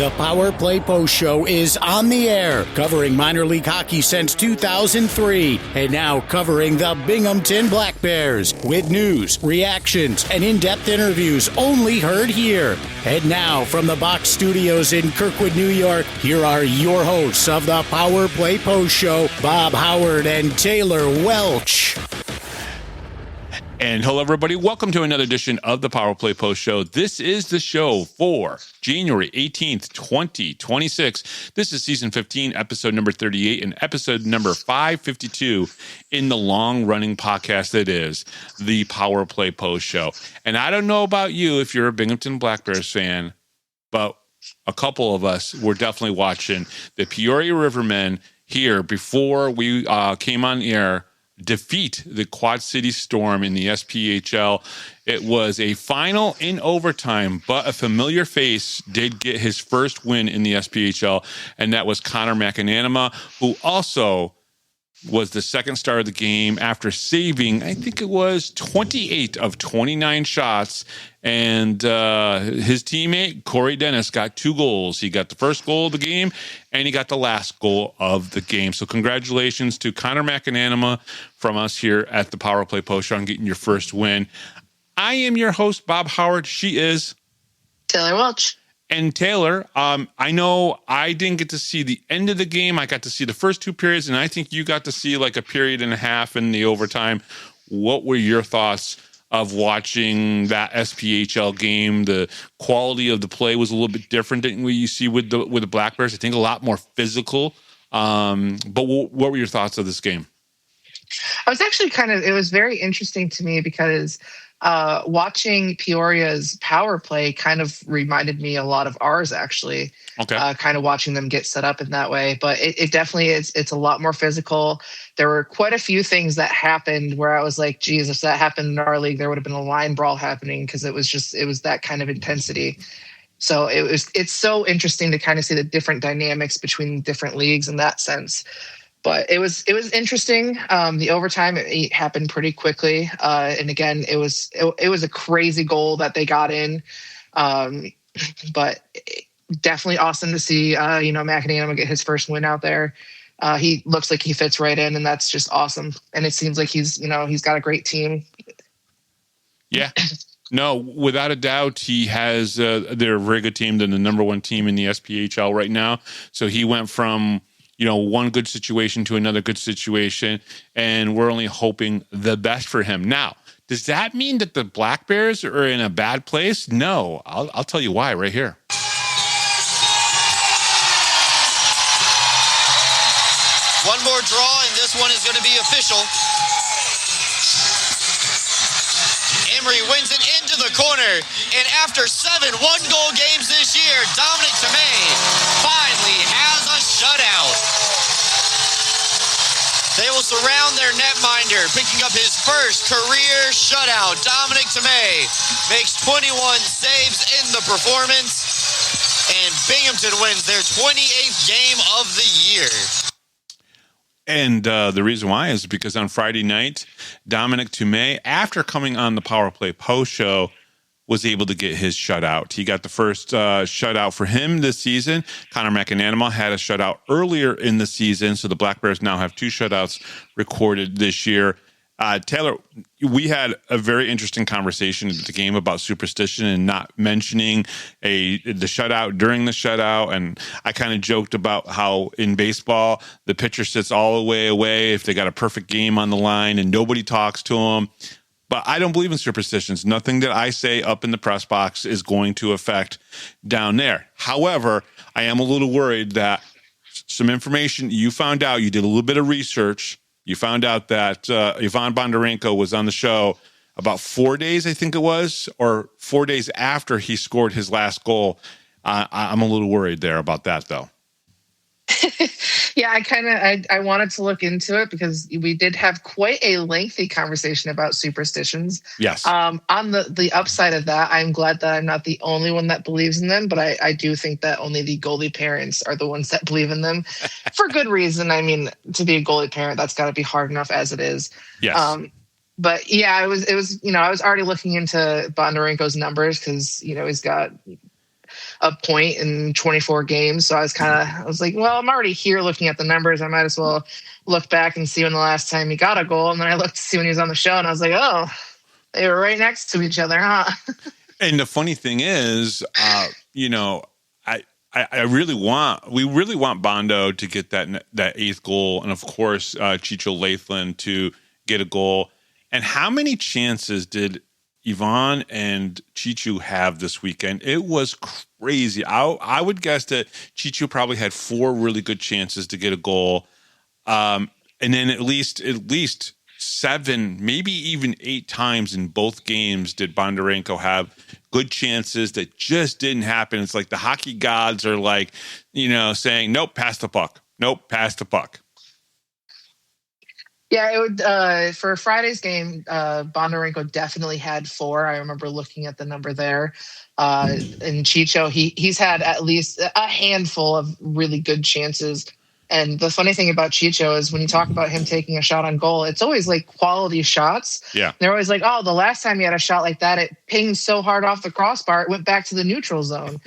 The Power Play Post Show is on the air, covering minor league hockey since 2003, and now covering the Binghamton Black Bears with news, reactions, and in-depth interviews only heard here. And now, from the Box Studios in Kirkwood, New York, here are your hosts of the Power Play Post Show, Bob Howard and Taylor Welch. And hello, everybody. Welcome to another edition of the Power Play Post Show. This is the show for January 18th, 2026. This is season 15, episode number 38, and episode number 552 in the long-running podcast that is the Power Play Post Show. And I don't know about you if you're a Binghamton Black Bears fan, but a couple of us were definitely watching the Peoria Rivermen here before we came on air defeat the Quad City Storm in the SPHL. It was a final in overtime, but a familiar face did get his first win in the SPHL, and that was Connor McAnanama, who also was the second star of the game after saving, I think it was 28 of 29 shots. And his teammate, Corey Dennis, got 2 goals. He got the first goal of the game, and he got the last goal of the game. So congratulations to Connor McAnanama from us here at the Power Play Post Show on getting your first win. I am your host, Bob Howard. She is Taylor Welch. And Taylor, I know I didn't get to see the end of the game. I got to see the first 2 periods, and I think you got to see like a period and a half in the overtime. What were your thoughts of watching that SPHL game? The quality of the play was a little bit different than what you see with the Black Bears. I think a lot more physical. But what were your thoughts of this game? I was actually it was very interesting to me because watching Peoria's power play kind of reminded me a lot of ours, actually. Okay. Kind of watching them get set up in that way. But it definitely is. It's a lot more physical. There were quite a few things that happened where I was like, geez, if that happened in our league, there would have been a line brawl happening because it was that kind of intensity. So it's so interesting to kind of see the different dynamics between different leagues in that sense. But it was interesting. The overtime it happened pretty quickly, and again, it was a crazy goal that they got in. But definitely awesome to see McAnanama get his first win out there. He looks like he fits right in, and that's just awesome. And it seems like he's got a great team. Yeah. No, without a doubt, he has. They're a very good team. They're the number 1 team in the SPHL right now. So he went from one good situation to another good situation, and we're only hoping the best for him. Now, does that mean that the Black Bears are in a bad place? No, I'll tell you why right here. One more draw, and this one is going to be official. Emery wins it into the corner, and after 7 one-goal games this year, Dominik Tmej finally has a shutout. They will surround their netminder, picking up his first career shutout. Dominik Tmej makes 21 saves in the performance, and Binghamton wins their 28th game of the year. And the reason why is because on Friday night, Dominik Tmej, after coming on the Power Play Post Show, was able to get his shutout. He got the first shutout for him this season. Connor McAnanama had a shutout earlier in the season, so the Black Bears now have 2 shutouts recorded this year. Taylor, we had a very interesting conversation at the game about superstition and not mentioning the shutout during the shutout. And I kind of joked about how in baseball, the pitcher sits all the way away if they got a perfect game on the line and nobody talks to them. But I don't believe in superstitions. Nothing that I say up in the press box is going to affect down there. However, I am a little worried that some information you found out, you did a little bit of research. You found out that Ivan Bondarenko was on the show about 4 days, I think it was, or 4 days after he scored his last goal. I'm a little worried there about that, though. Yeah, I wanted to look into it because we did have quite a lengthy conversation about superstitions. Yes. On the upside of that, I'm glad that I'm not the only one that believes in them, but I do think that only the goalie parents are the ones that believe in them for good reason. I mean, to be a goalie parent, that's got to be hard enough as it is. Yes. But yeah, it was I was already looking into Bondarenko's numbers because he's got a point in 24 games. So I was like, well, I'm already here looking at the numbers. I might as well look back and see when the last time he got a goal. And then I looked to see when he was on the show, and I was like, oh, they were right next to each other, huh? And the funny thing is, we really want Bondo to get that eighth goal, and of course Chicho Lathland to get a goal. And how many chances did Ivan and Chicho have this weekend? It was crazy. I would guess that Chicho probably had 4 really good chances to get a goal, and then at least 7, maybe even 8 times in both games did Bondarenko have good chances that just didn't happen. It's like the hockey gods are like, saying, nope, pass the puck. Nope, pass the puck. Yeah, it would. For Friday's game, Bondarenko definitely had 4. I remember looking at the number there. And Chicho, he's had at least a handful of really good chances. And the funny thing about Chicho is when you talk about him taking a shot on goal, it's always like quality shots. Yeah. They're always like, oh, the last time he had a shot like that, it pinged so hard off the crossbar, it went back to the neutral zone.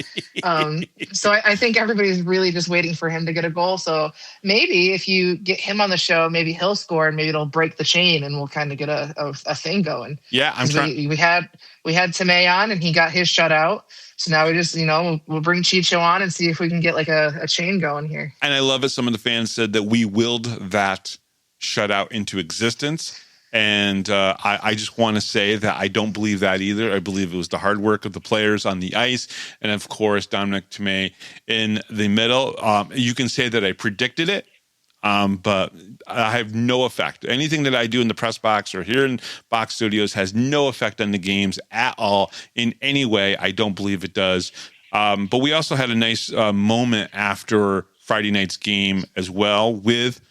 So I think everybody's really just waiting for him to get a goal. So maybe if you get him on the show, maybe he'll score and maybe it'll break the chain and we'll kind of get a thing going. Yeah, I'm trying. We had Tmej on and he got his shutout. So now we just, we'll bring Chicho on and see if we can get like a chain going here. And I love it. Some of the fans said that we willed that shutout into existence. And I just want to say that I don't believe that either. I believe it was the hard work of the players on the ice. And of course, Dominik Tmej in the middle. You can say that I predicted it. But I have no effect. Anything that I do in the press box or here in Box Studios has no effect on the games at all in any way. I don't believe it does. But we also had a nice moment after Friday night's game as well with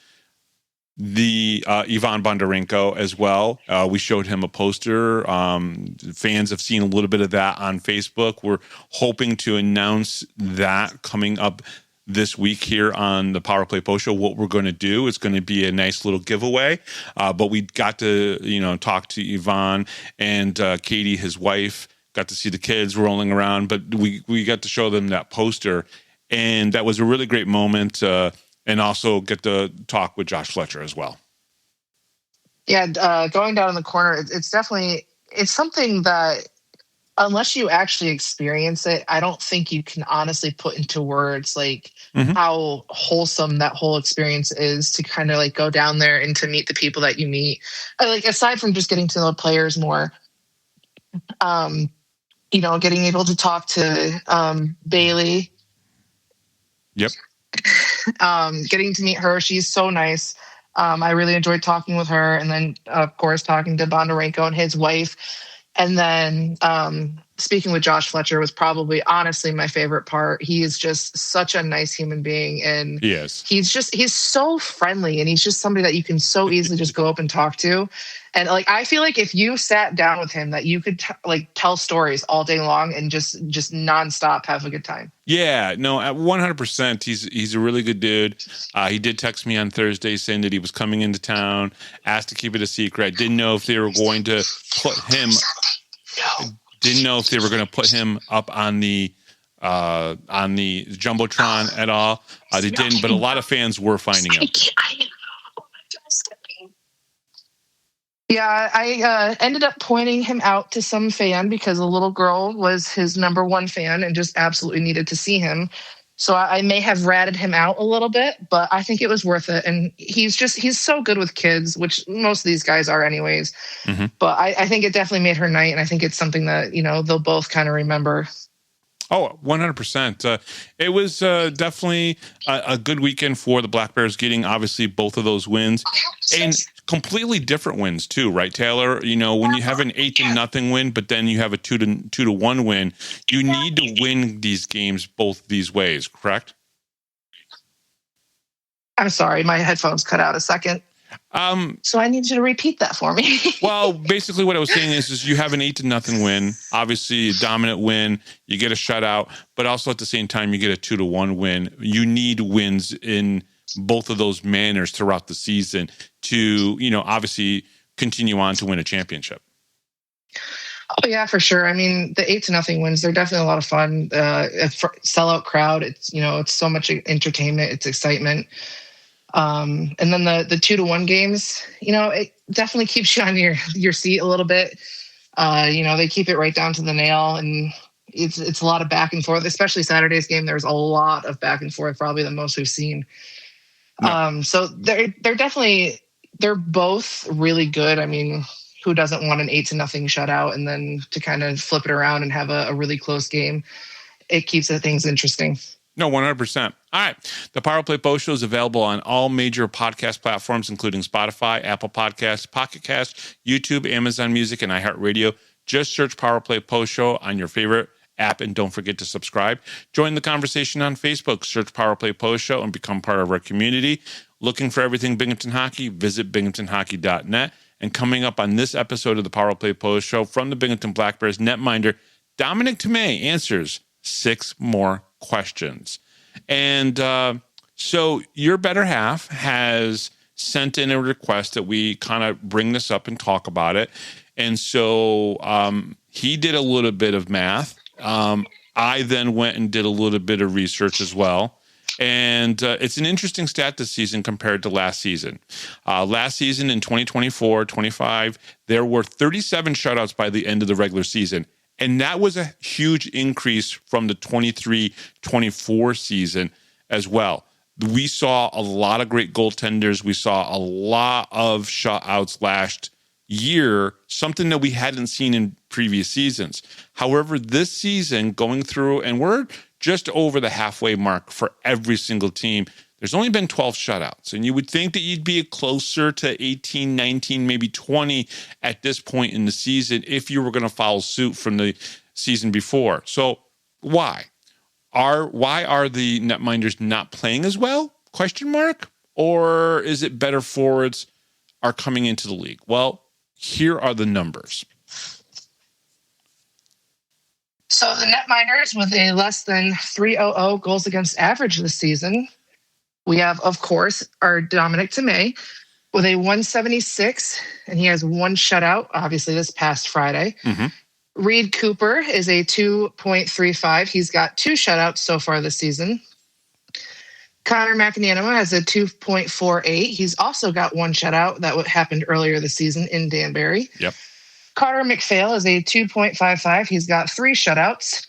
the Ivan Bondarenko as well. We showed him a poster. Fans have seen a little bit of that on Facebook. We're hoping to announce that coming up this week here on the Power Play Post Show. What we're going to do is going to be a nice little giveaway. But we got to, talk to Ivan and Katie, his wife, got to see the kids rolling around, but we got to show them that poster. And that was a really great moment. And also get to talk with Josh Fletcher as well. Yeah. Going down in the corner, it's something that, unless you actually experience it, I don't think you can honestly put into words how wholesome that whole experience is to kind of like go down there and to meet the people that you meet. Like aside from just getting to know players more, getting able to talk to Bailey. Yep. Getting to meet her. She's so nice. I really enjoyed talking with her. And then of course, talking to Bondarenko and his wife. And then speaking with Josh Fletcher was probably honestly my favorite part. He is just such a nice human being. And he's so friendly, and he's just somebody that you can so easily just go up and talk to. And I feel like if you sat down with him, that you could tell stories all day long and just nonstop have a good time. Yeah, no, at 100%. He's a really good dude. He did text me on Thursday saying that he was coming into town, asked to keep it a secret. I didn't know if they were going to put him. Didn't know if they were going to put him up on the Jumbotron at all. They didn't, but a lot of fans were finding him. Yeah, I ended up pointing him out to some fan because a little girl was his number one fan and just absolutely needed to see him. So I may have ratted him out a little bit, but I think it was worth it. And he's so good with kids, which most of these guys are anyways. Mm-hmm. But I think it definitely made her night. And I think it's something that, they'll both kind of remember. Oh, 100%. It was definitely a good weekend for the Black Bears, getting obviously both of those wins and completely different wins too, right, Taylor? When you have an 8-0 win, but then you have a 2-1 win, you need to win these games both these ways, correct? I'm sorry, my headphones cut out a second. So I need you to repeat that for me. Well, basically what I was saying is you have an 8-0 win, obviously a dominant win, you get a shutout, but also at the same time, you get a 2-1 win. You need wins in both of those manners throughout the season to, obviously continue on to win a championship. Oh yeah, for sure. I mean, the 8-0 wins, they're definitely a lot of fun. A sellout crowd. It's so much entertainment. It's excitement. And then the 2-1 games, it definitely keeps you on your seat a little bit. They keep it right down to the nail, and it's a lot of back and forth, especially Saturday's game. There's a lot of back and forth, probably the most we've seen. No. So they're both really good. I mean, who doesn't want an 8-0 shutout and then to kind of flip it around and have a really close game? It keeps things interesting. No, 100%. All right. The Power Play Post Show is available on all major podcast platforms, including Spotify, Apple Podcasts, Pocket Cast, YouTube, Amazon Music, and iHeartRadio. Just search Power Play Post Show on your favorite app, and don't forget to subscribe. Join the conversation on Facebook. Search Power Play Post Show and become part of our community. Looking for everything Binghamton Hockey? Visit binghamtonhockey.net. And coming up on this episode of the Power Play Post Show from the Binghamton Black Bears netminder, Dominik Tmej answers 6 more questions. And so your better half has sent in a request that we kind of bring this up and talk about it. And so he did a little bit of math. I then went and did a little bit of research as well. And it's an interesting stat this season compared to last season. Last season in 2024-25, there were 37 shutouts by the end of the regular season. And that was a huge increase from the 23-24 season as well. We saw a lot of great goaltenders. We saw a lot of shutouts last year, something that we hadn't seen in previous seasons. However, this season going through, and we're just over the halfway mark for every single team, there's only been 12 shutouts. And you would think that you'd be closer to 18, 19, maybe 20 at this point in the season if you were going to follow suit from the season before. So why? Why are the netminders not playing as well? Question mark? Or is it better forwards are coming into the league? Well, here are the numbers. So the netminders with a less than .300 goals against average this season, we have, of course, our Dominik Tmej with a 176, and he has 1 shutout, obviously, this past Friday. Mm-hmm. Reed Cooper is a 2.35. He's got 2 shutouts so far this season. Connor McAnanama has a 2.48. He's also got 1 shutout that happened earlier this season in Danbury. Yep. Carter McPhail is a 2.55. He's got 3 shutouts.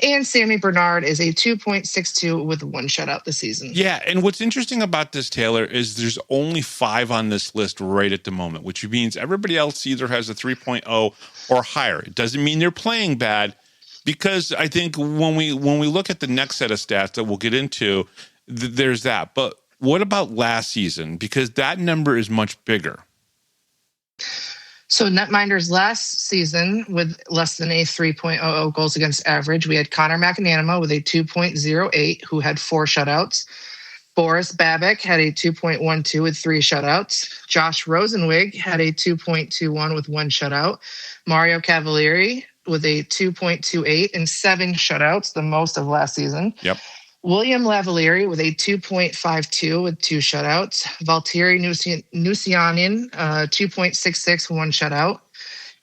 And Sammy Bernard is a 2.62 with 1 shutout this season. Yeah, and what's interesting about this, Taylor, is there's only 5 on this list right at the moment, which means everybody else either has a 3.0 or higher. It doesn't mean they're playing bad, because I think when we look at the next set of stats that we'll get into, there's that. But what about last season? Because that number is much bigger. So netminders last season with less than a 3.00 goals against average, we had Connor McAnanama with a 2.08 who had 4 shutouts. Boris Babik had a 2.12 with 3 shutouts. Josh Rosenwig had a 2.21 with 1 shutout. Mario Cavalieri with a 2.28 and 7 shutouts, the most of last season. Yep. William Lavalieri with a 2.52 with 2 shutouts. Valtteri Nusianin, 2.66, 1 shutout.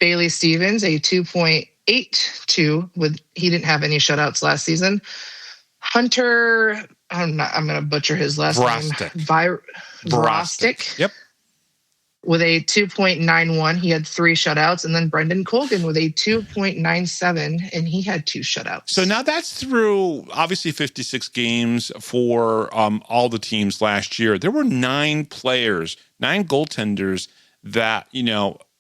Bailey Stevens, a 2.82 with, he didn't have any shutouts last season. Hunter, I'm going to butcher his last name. Vrostic. Yep. With a 2.91, he had 3 shutouts. And then Brendan Colgan with a 2.97, and he had 2 shutouts. So now that's through, obviously, 56 games for all the teams last year. There were 9 players, 9 goaltenders that,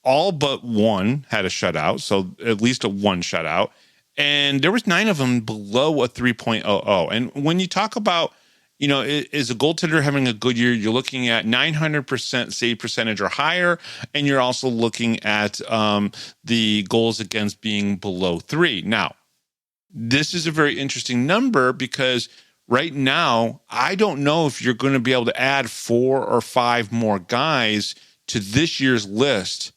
all but 1 had a shutout, so at least a 1 shutout. And there was 9 of them below a 3.00. And when you talk about, is a goaltender having a good year, you're looking at 900% save percentage or higher, and you're also looking at the goals against being below 3. Now, this is a very interesting number because right now, I don't know if you're going to be able to add 4 or 5 more guys to this year's list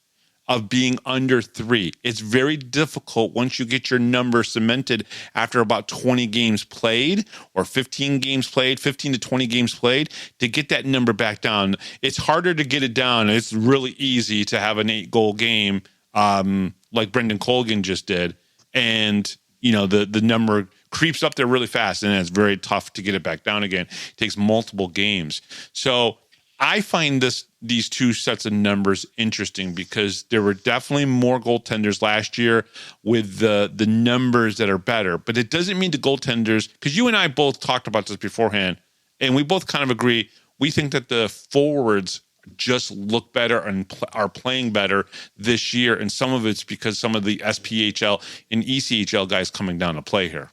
of being under 3. It's very difficult once you get your number cemented after about 20 games played or 15 to 20 games played to get that number back down. It's harder to get it down. It's really easy to have an 8-goal game like Brendan Colgan just did. And, the number creeps up there really fast, and it's very tough to get it back down again. It takes multiple games. So I find these two sets of numbers interesting because there were definitely more goaltenders last year with the numbers that are better. But it doesn't mean the goaltenders, because you and I both talked about this beforehand, and we both kind of agree. We think that the forwards just look better and are playing better this year. And some of it's because some of the SPHL and ECHL guys coming down to play here.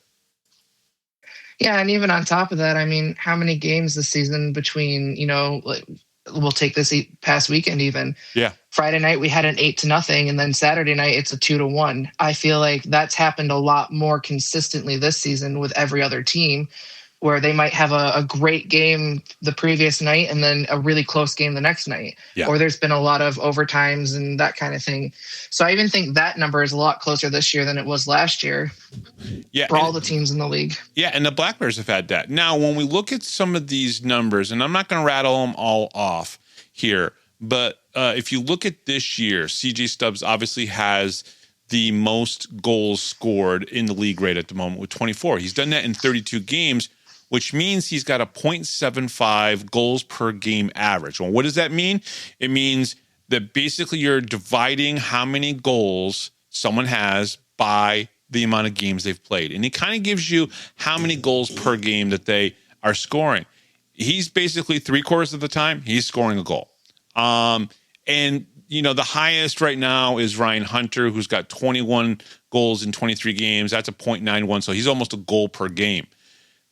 Yeah, and even on top of that, I mean, how many games this season between, we'll take this past weekend even. Yeah. Friday night we had an 8-0, and then Saturday night it's a 2-1. I feel like that's happened a lot more consistently this season with every other team, where they might have a great game the previous night and then a really close game the next night. Yeah. Or there's been a lot of overtimes and that kind of thing. So I even think that number is a lot closer this year than it was last year. Yeah, for all the teams in the league. Yeah, and the Black Bears have had that. Now, when we look at some of these numbers, and I'm not going to rattle them all off here, but if you look at this year, CJ Stubbs obviously has the most goals scored in the league right at the moment with 24. He's done that in 32 games, which means he's got a .75 goals per game average. Well, what does that mean? It means that basically you're dividing how many goals someone has by the amount of games they've played. And it kind of gives you how many goals per game that they are scoring. He's basically 3/4 of the time, he's scoring a goal. And, the highest right now is Ryan Hunter, who's got 21 goals in 23 games. That's a .91, so he's almost a goal per game.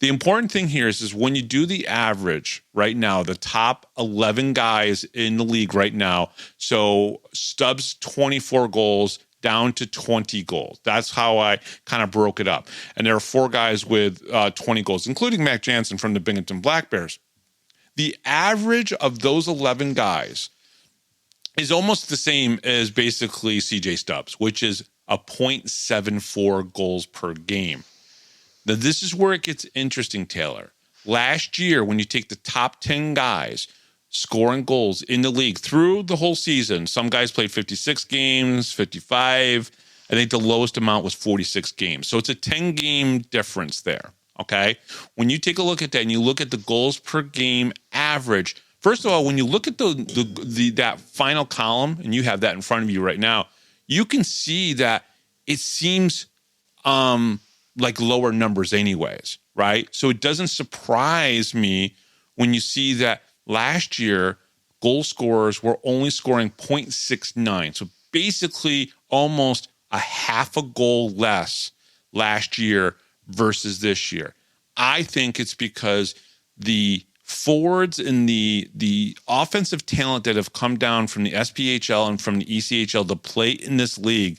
The important thing here is when you do the average right now, the top 11 guys in the league right now, so Stubbs 24 goals down to 20 goals. That's how I kind of broke it up. And there are 4 guys with 20 goals, including Mac Jansen from the Binghamton Black Bears. The average of those 11 guys is almost the same as basically CJ Stubbs, which is a .74 goals per game. Now, this is where it gets interesting, Taylor. Last year, when you take the top 10 guys scoring goals in the league through the whole season, some guys played 56 games, 55. I think the lowest amount was 46 games. So it's a 10-game difference there, okay? When you take a look at that and you look at the goals per game average, first of all, when you look at that final column, and you have that in front of you right now, you can see that it seems like lower numbers anyways, right? So it doesn't surprise me when you see that last year goal scorers were only scoring .69. So basically almost a half a goal less last year versus this year. I think it's because the forwards and the offensive talent that have come down from the SPHL and from the ECHL to play in this league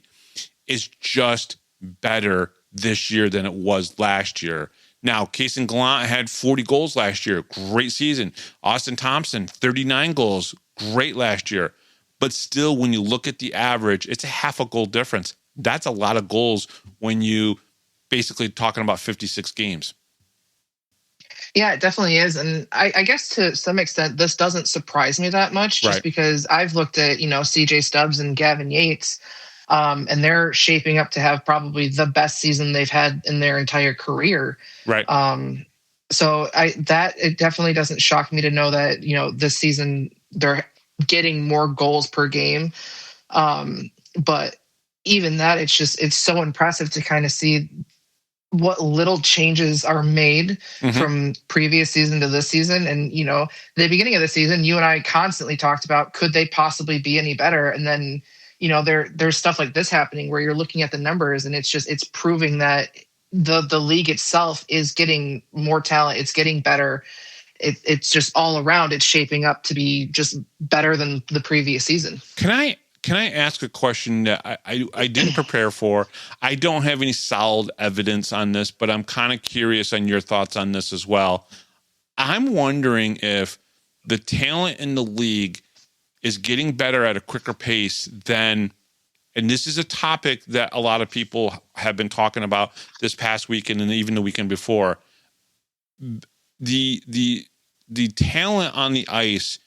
is just better this year than it was last year. Now, Kaysen Gallant had 40 goals last year. Great season. Austin Thompson, 39 goals. Great last year. But still, when you look at the average, it's a half a goal difference. That's a lot of goals when you basically talking about 56 games. Yeah, it definitely is. And I guess to some extent, this doesn't surprise me that much just because I've looked at, CJ Stubbs and Gavin Yates, and they're shaping up to have probably the best season they've had in their entire career. Right. So it definitely doesn't shock me to know that, this season they're getting more goals per game. But even that, it's so impressive to kind of see what little changes are made from previous season to this season. And, the beginning of the season, you and I constantly talked about, could they possibly be any better? And then, there's stuff like this happening where you're looking at the numbers and it's proving that the league itself is getting more talent. It's getting better. It's just all around. It's shaping up to be just better than the previous season. Can I ask a question that I didn't prepare for? I don't have any solid evidence on this, but I'm kind of curious on your thoughts on this as well. I'm wondering if the talent in the league is getting better at a quicker pace than, and this is a topic that a lot of people have been talking about this past weekend and even the weekend before. The talent on the ice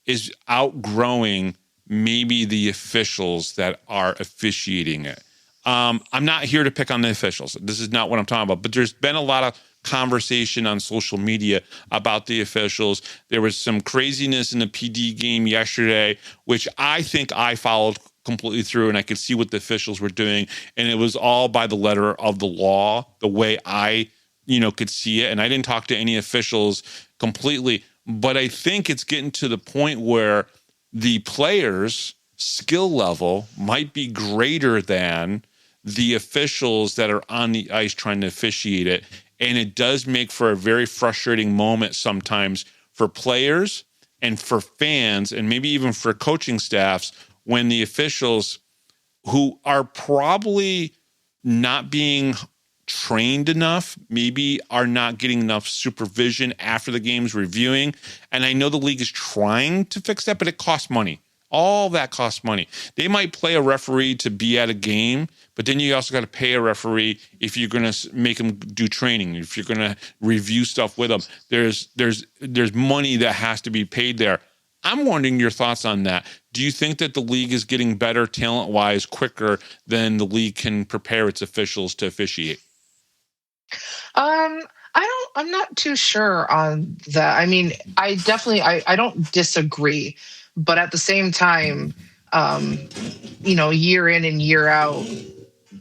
is outgrowing maybe the officials that are officiating it. I'm not here to pick on the officials. This is not what I'm talking about, but there's been a lot of conversation on social media about the officials. There was some craziness in the PD game yesterday, which I think I followed completely through, and I could see what the officials were doing, and it was all by the letter of the law, the way I, could see it. And I didn't talk to any officials completely, but I think it's getting to the point where the players' skill level might be greater than the officials that are on the ice trying to officiate it. And it does make for a very frustrating moment sometimes for players and for fans and maybe even for coaching staffs when the officials, who are probably not being trained enough, maybe are not getting enough supervision after the game's reviewing. And I know the league is trying to fix that, but it costs money. All that costs money. They might play a referee to be at a game, but then you also got to pay a referee if you're going to make them do training, if you're going to review stuff with them. There's money that has to be paid there. I'm wondering your thoughts on that. Do you think that the league is getting better talent-wise quicker than the league can prepare its officials to officiate? I'm not too sure on that. I mean, I don't disagree. But at the same time, year in and year out,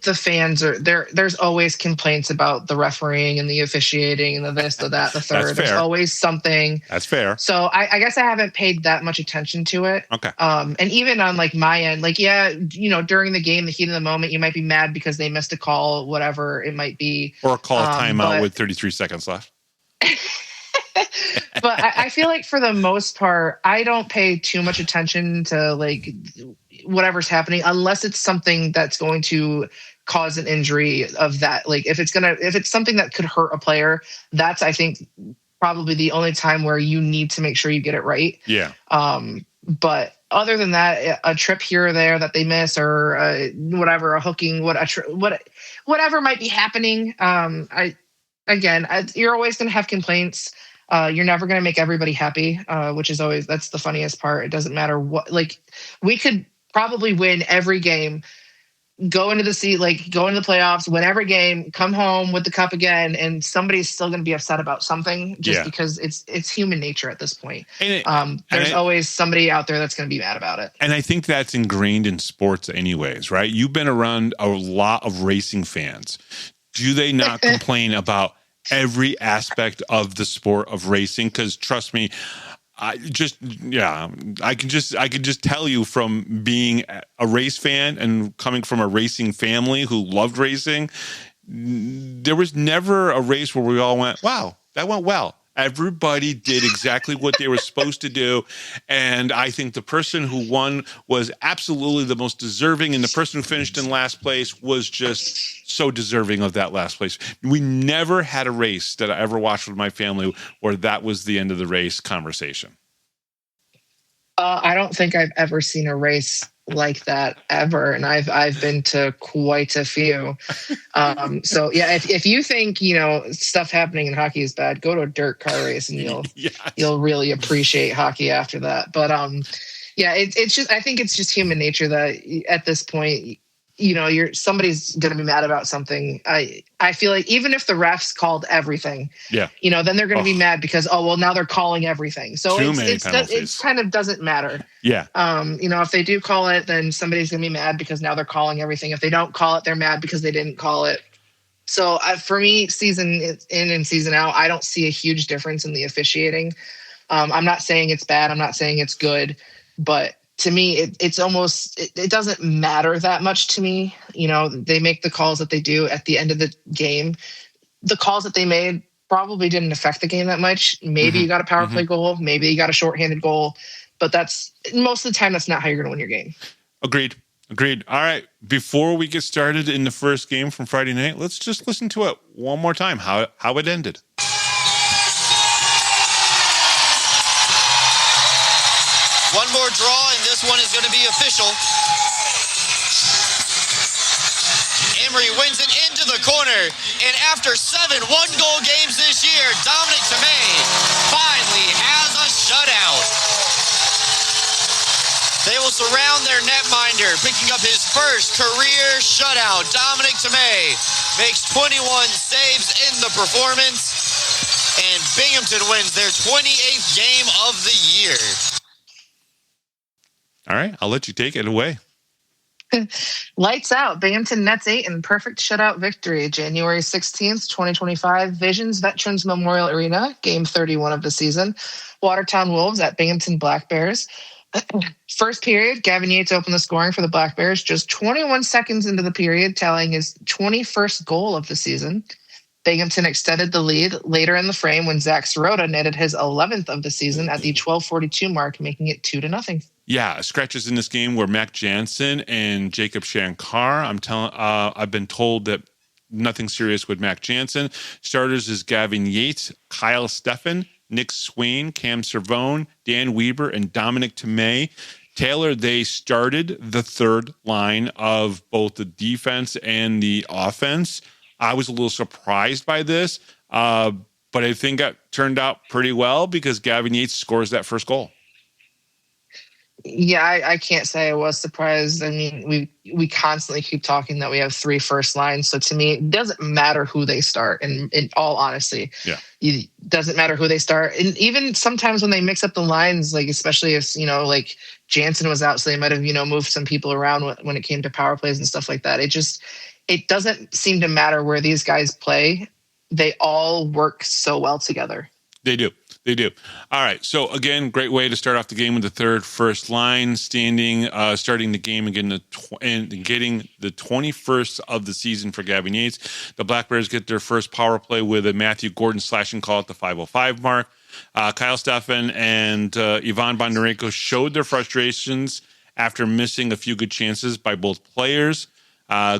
the fans are there. There's always complaints about the refereeing and the officiating and the this, the that, the third. There's always something. That's fair. So I guess I haven't paid that much attention to it. Okay. And even on my end, during the game, the heat of the moment, you might be mad because they missed a call, whatever it might be. Or call a timeout with 33 seconds left. But I feel like for the most part, I don't pay too much attention to whatever's happening unless it's something that's going to cause an injury of that. If it's something that could hurt a player, that's, I think, probably the only time where you need to make sure you get it right. Yeah. But other than that, a trip here or there that they miss or whatever, a hooking, whatever might be happening. You're always going to have complaints. You're never going to make everybody happy, which is that's the funniest part. It doesn't matter what, we could probably win every game, go into the playoffs, win every game, come home with the cup again, and somebody's still going to be upset about something because it's human nature at this point. There's always somebody out there that's going to be mad about it. And I think that's ingrained in sports anyways, right? You've been around a lot of racing fans. Do they not complain about every aspect of the sport of racing? Because trust me, I can just tell you from being a race fan and coming from a racing family who loved racing, there was never a race where we all went, wow, that went well. Everybody did exactly what they were supposed to do. And I think the person who won was absolutely the most deserving. And the person who finished in last place was just so deserving of that last place. We never had a race that I ever watched with my family where that was the end of the race conversation. I don't think I've ever seen a race like that ever, and I've been to quite a few. So yeah, if you think stuff happening in hockey is bad, go to a dirt car race and you'll really appreciate hockey after that. But it's just, I think it's just human nature that at this point, somebody's going to be mad about something. I feel like even if the refs called everything, then they're going to be mad because, now they're calling everything. So it kind of doesn't matter. Yeah. If they do call it, then somebody's going to be mad because now they're calling everything. If they don't call it, they're mad because they didn't call it. So for me, season in and season out, I don't see a huge difference in the officiating. I'm not saying it's bad. I'm not saying it's good, but to me, it's almost, it doesn't matter that much to me. They make the calls that they do at the end of the game. The calls that they made probably didn't affect the game that much. Maybe you got a power play goal. Maybe you got a shorthanded goal. But that's most of the time, that's not how you're going to win your game. Agreed. All right. Before we get started in the first game from Friday night, let's just listen to it one more time, how it ended. One more draw, and this one is going to be official. Emery wins it into the corner, and after 7 one-goal games this year, Dominik Tmej finally has a shutout. They will surround their netminder, picking up his first career shutout. Dominik Tmej makes 21 saves in the performance, and Binghamton wins their 28th game of the year. All right, I'll let you take it away. Lights out. Binghamton nets 8 in perfect shutout victory. January 16th, 2025. Visions Veterans Memorial Arena, game 31 of the season. Watertown Wolves at Binghamton Black Bears. First period, Gavin Yates opened the scoring for the Black Bears just 21 seconds into the period, tallying his 21st goal of the season. Binghamton extended the lead later in the frame when Zach Sirota netted his 11th of the season at the 12:42 mark, making it 2-0. Yeah, scratches in this game were Mac Jansen and Jacob Shankar. I've been told that nothing serious with Mac Jansen. Starters is Gavin Yates, Kyle Steffen, Nick Swain, Cam Servone, Dan Weber, and Dominik Tmej. Taylor, they started the third line of both the defense and the offense. I was a little surprised by this, but I think it turned out pretty well because Gavin Yates scores that first goal. Yeah, I can't say I was surprised. I mean, we constantly keep talking that we have 3 first lines. So to me, it doesn't matter who they start. And in all honesty, it doesn't matter who they start. And even sometimes when they mix up the lines, like especially if, like Jansen was out, so they might have, moved some people around when it came to power plays and stuff like that. It doesn't seem to matter where these guys play. They all work so well together. They do. All right. So again, great way to start off the game with the third first line starting the game and getting the 21st of the season for Gavin Yates. The Black Bears get their first power play with a Matthew Gordon slashing call at the 5:05 mark. Kyle Steffen and Ivan Bondarenko showed their frustrations after missing a few good chances by both players.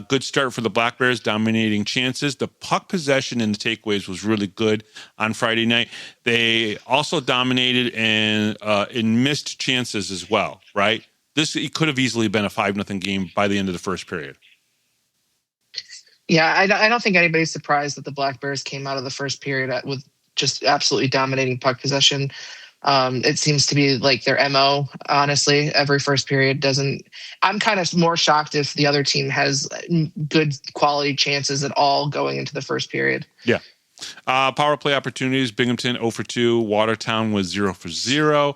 Good start for the Black Bears, dominating chances. The puck possession and the takeaways was really good on Friday night. They also dominated in missed chances as well, right? It could have easily been a 5-0 game by the end of the first period. Yeah, I don't think anybody's surprised that the Black Bears came out of the first period with just absolutely dominating puck possession. It seems to be like their MO, honestly. Every first period I'm kind of more shocked if the other team has good quality chances at all going into the first period. Yeah. Power play opportunities, Binghamton 0 for 2, Watertown was 0 for 0.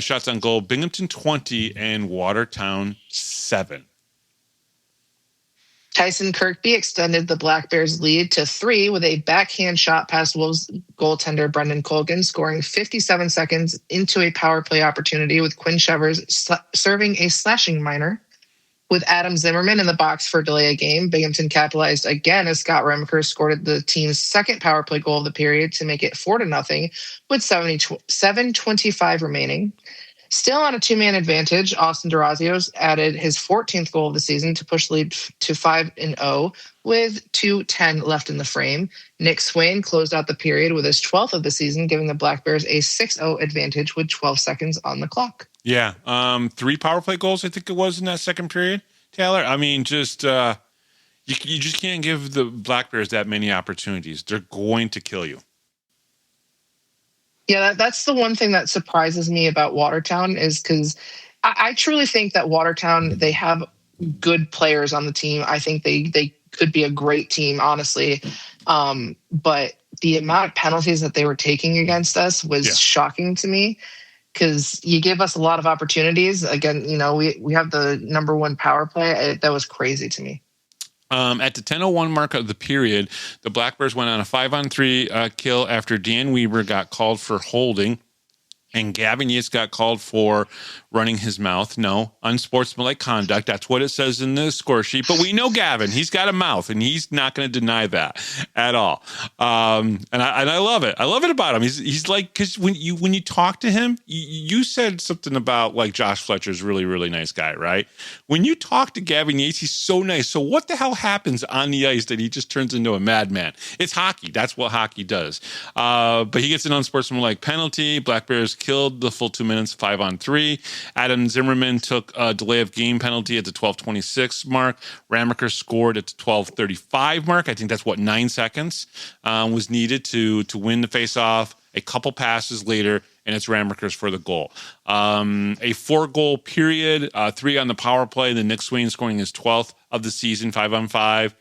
Shots on goal, Binghamton 20 and Watertown 7. Tyson Kirkby extended the Black Bears lead to 3 with a backhand shot past Wolves goaltender Brendan Colgan, scoring 57 seconds into a power play opportunity with Quinn Shevers serving a slashing minor. With Adam Zimmerman in the box for delay a game, Binghamton capitalized again as Scott Remker scored the team's second power play goal of the period to make it 4-0 with 7:25 remaining. Still on a 2-man advantage, Austin Durazios added his 14th goal of the season to push the lead to 5-0 with 2:10 left in the frame. Nick Swain closed out the period with his 12th of the season, giving the Black Bears a 6-0 advantage with 12 seconds on the clock. Yeah, 3 power play goals, I think it was, in that second period, Taylor. I mean, just you just can't give the Black Bears that many opportunities. They're going to kill you. Yeah, that's the one thing that surprises me about Watertown is because I truly think that Watertown, they have good players on the team. I think they could be a great team, honestly. But the amount of penalties that they were taking against us was shocking to me because you gave us a lot of opportunities. Again, we have the number 1 power play. That was crazy to me. At the 10:01 mark of the period, the Black Bears went on a 5-on-3 kill after Dan Weber got called for holding and Gavin Yates got called for running his mouth. No, unsportsmanlike conduct. That's what it says in the score sheet. But we know Gavin. He's got a mouth, and he's not going to deny that at all. And I love it. I love it about him. He's like, because when you talk to him, you said something about like Josh Fletcher's really, really nice guy, right? When you talk to Gavin Yates, he's so nice. So what the hell happens on the ice that he just turns into a madman? It's hockey. That's what hockey does. But he gets an unsportsmanlike penalty. Black Bears killed the full 2 minutes, 5-on-3. Adam Zimmerman took a delay of game penalty at the 12:26 mark. Ramaker scored at the 12:35 mark. I think that's 9 seconds was needed to win the faceoff. A couple passes later, and it's Ramekers for the goal. A 4-goal period, 3 on the power play. The Nick Swain scoring his 12th of the season, 5-on-5.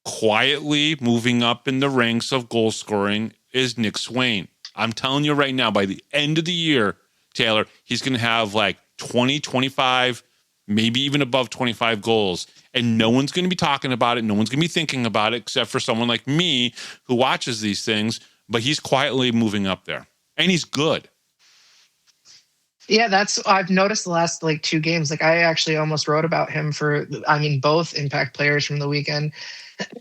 Quietly moving up in the ranks of goal scoring is Nick Swain. I'm telling you right now, by the end of the year, Taylor, he's going to have like 20, 25, maybe even above 25 goals. And no one's going to be talking about it. No one's going to be thinking about it except for someone like me who watches these things. But he's quietly moving up there. And he's good. Yeah, I've noticed the last like 2 games. Like I actually almost wrote about him for, both impact players from the weekend,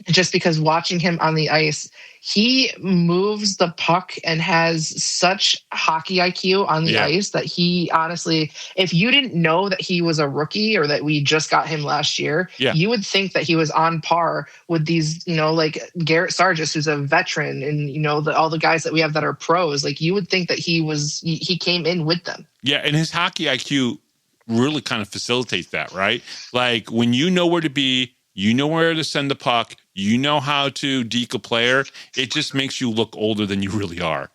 just because watching him on the ice, he moves the puck and has such hockey IQ on the ice that he honestly, if you didn't know that he was a rookie or that we just got him last year, you would think that he was on par with these, like Garrett Sargis, who's a veteran, and, all the guys that we have that are pros. Like you would think that he came in with them. Yeah. And his hockey IQ really kind of facilitates that, right? Like when you know where to be, you know where to send the puck, you know how to deke a player, it just makes you look older than you really are.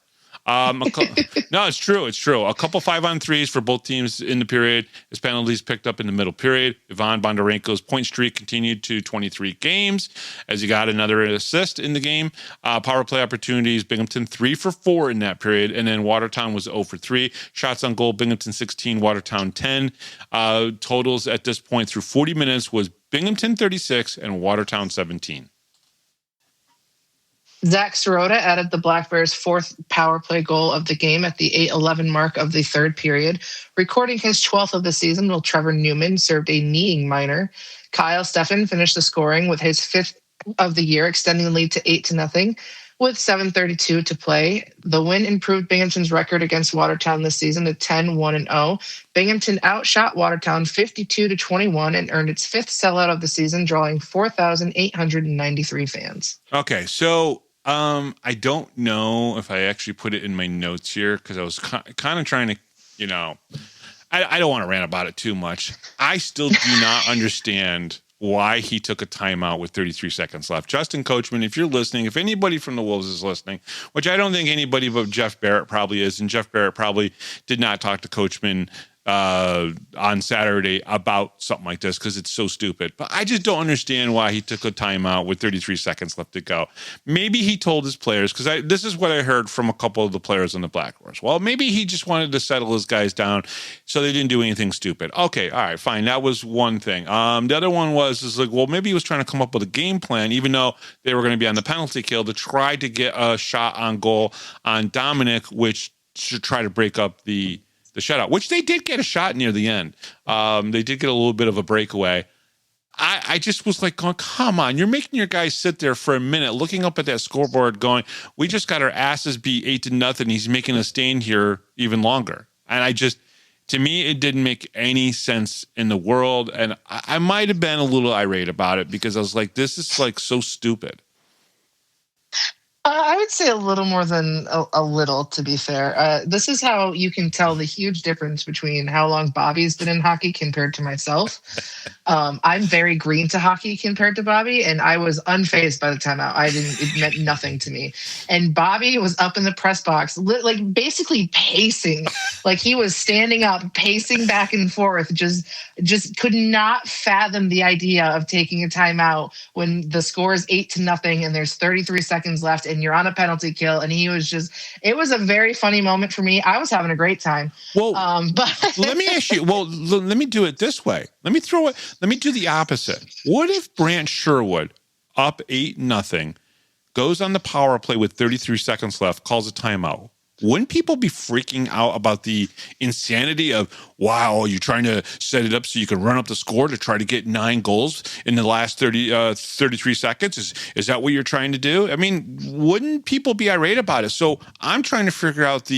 No, it's true. It's true. A couple 5-on-3s for both teams in the period. His penalties picked up in the middle period. Ivan Bondarenko's point streak continued to 23 games as he got another assist in the game. Power play opportunities, Binghamton 3 for 4 in that period. And then Watertown was 0 for 3. Shots on goal, Binghamton 16, Watertown 10. Totals at this point through 40 minutes was Binghamton 36 and Watertown 17. Zach Sirota added the Black Bears' 4th power play goal of the game at the 8:11 mark of the 3rd period, recording his 12th of the season, while Trevor Newman served a kneeing minor. Kyle Steffen finished the scoring with his 5th of the year, extending the lead to 8-0 with 7:32 to play. The win improved Binghamton's record against Watertown this season to 10-1-0. Binghamton outshot Watertown 52-21 and earned its 5th sellout of the season, drawing 4,893 fans. Okay, so I don't know if I actually put it in my notes here because I was kind of trying to, I don't want to rant about it too much. I still do not understand why he took a timeout with 33 seconds left. Justin Coachman, if you're listening, if anybody from the Wolves is listening, which I don't think anybody but Jeff Barrett probably is, and Jeff Barrett probably did not talk to Coachman on Saturday about something like this because it's so stupid. But I just don't understand why he took a timeout with 33 seconds left to go. Maybe he told his players, because this is what I heard from a couple of the players on the Black Bears. Well, maybe he just wanted to settle his guys down so they didn't do anything stupid. Okay, all right, fine. That was one thing. The other one was like, well, maybe he was trying to come up with a game plan, even though they were going to be on the penalty kill, to try to get a shot on goal on Dominik, which should try to break up the shutout, which they did get a shot near the end. They did get a little bit of a breakaway. I just was like, going, come on, you're making your guys sit there for a minute, looking up at that scoreboard going, we just got our asses beat 8-0. He's making us stand here even longer. And to me, it didn't make any sense in the world. And I might have been a little irate about it because I was like, this is like so stupid. I would say a little more than a little, to be fair. This is how you can tell the huge difference between how long Bobby's been in hockey compared to myself. I'm very green to hockey compared to Bobby, and I was unfazed by the timeout. It meant nothing to me. And Bobby was up in the press box, like basically pacing, like he was standing up, pacing back and forth, just could not fathom the idea of taking a timeout when the score is 8-0 and there's 33 seconds left and you're on a penalty kill. And he was it was a very funny moment for me. I was having a great time. Well, but let me ask you, let me do it this way. Let me do the opposite. What if Brant Sherwood, up 8-0, goes on the power play with 33 seconds left, calls a timeout? Wouldn't people be freaking out about the insanity of, wow, you're trying to set it up so you can run up the score to try to get 9 goals in the last 33 seconds? Is that what you're trying to do? I mean, wouldn't people be irate about it? So I'm trying to figure out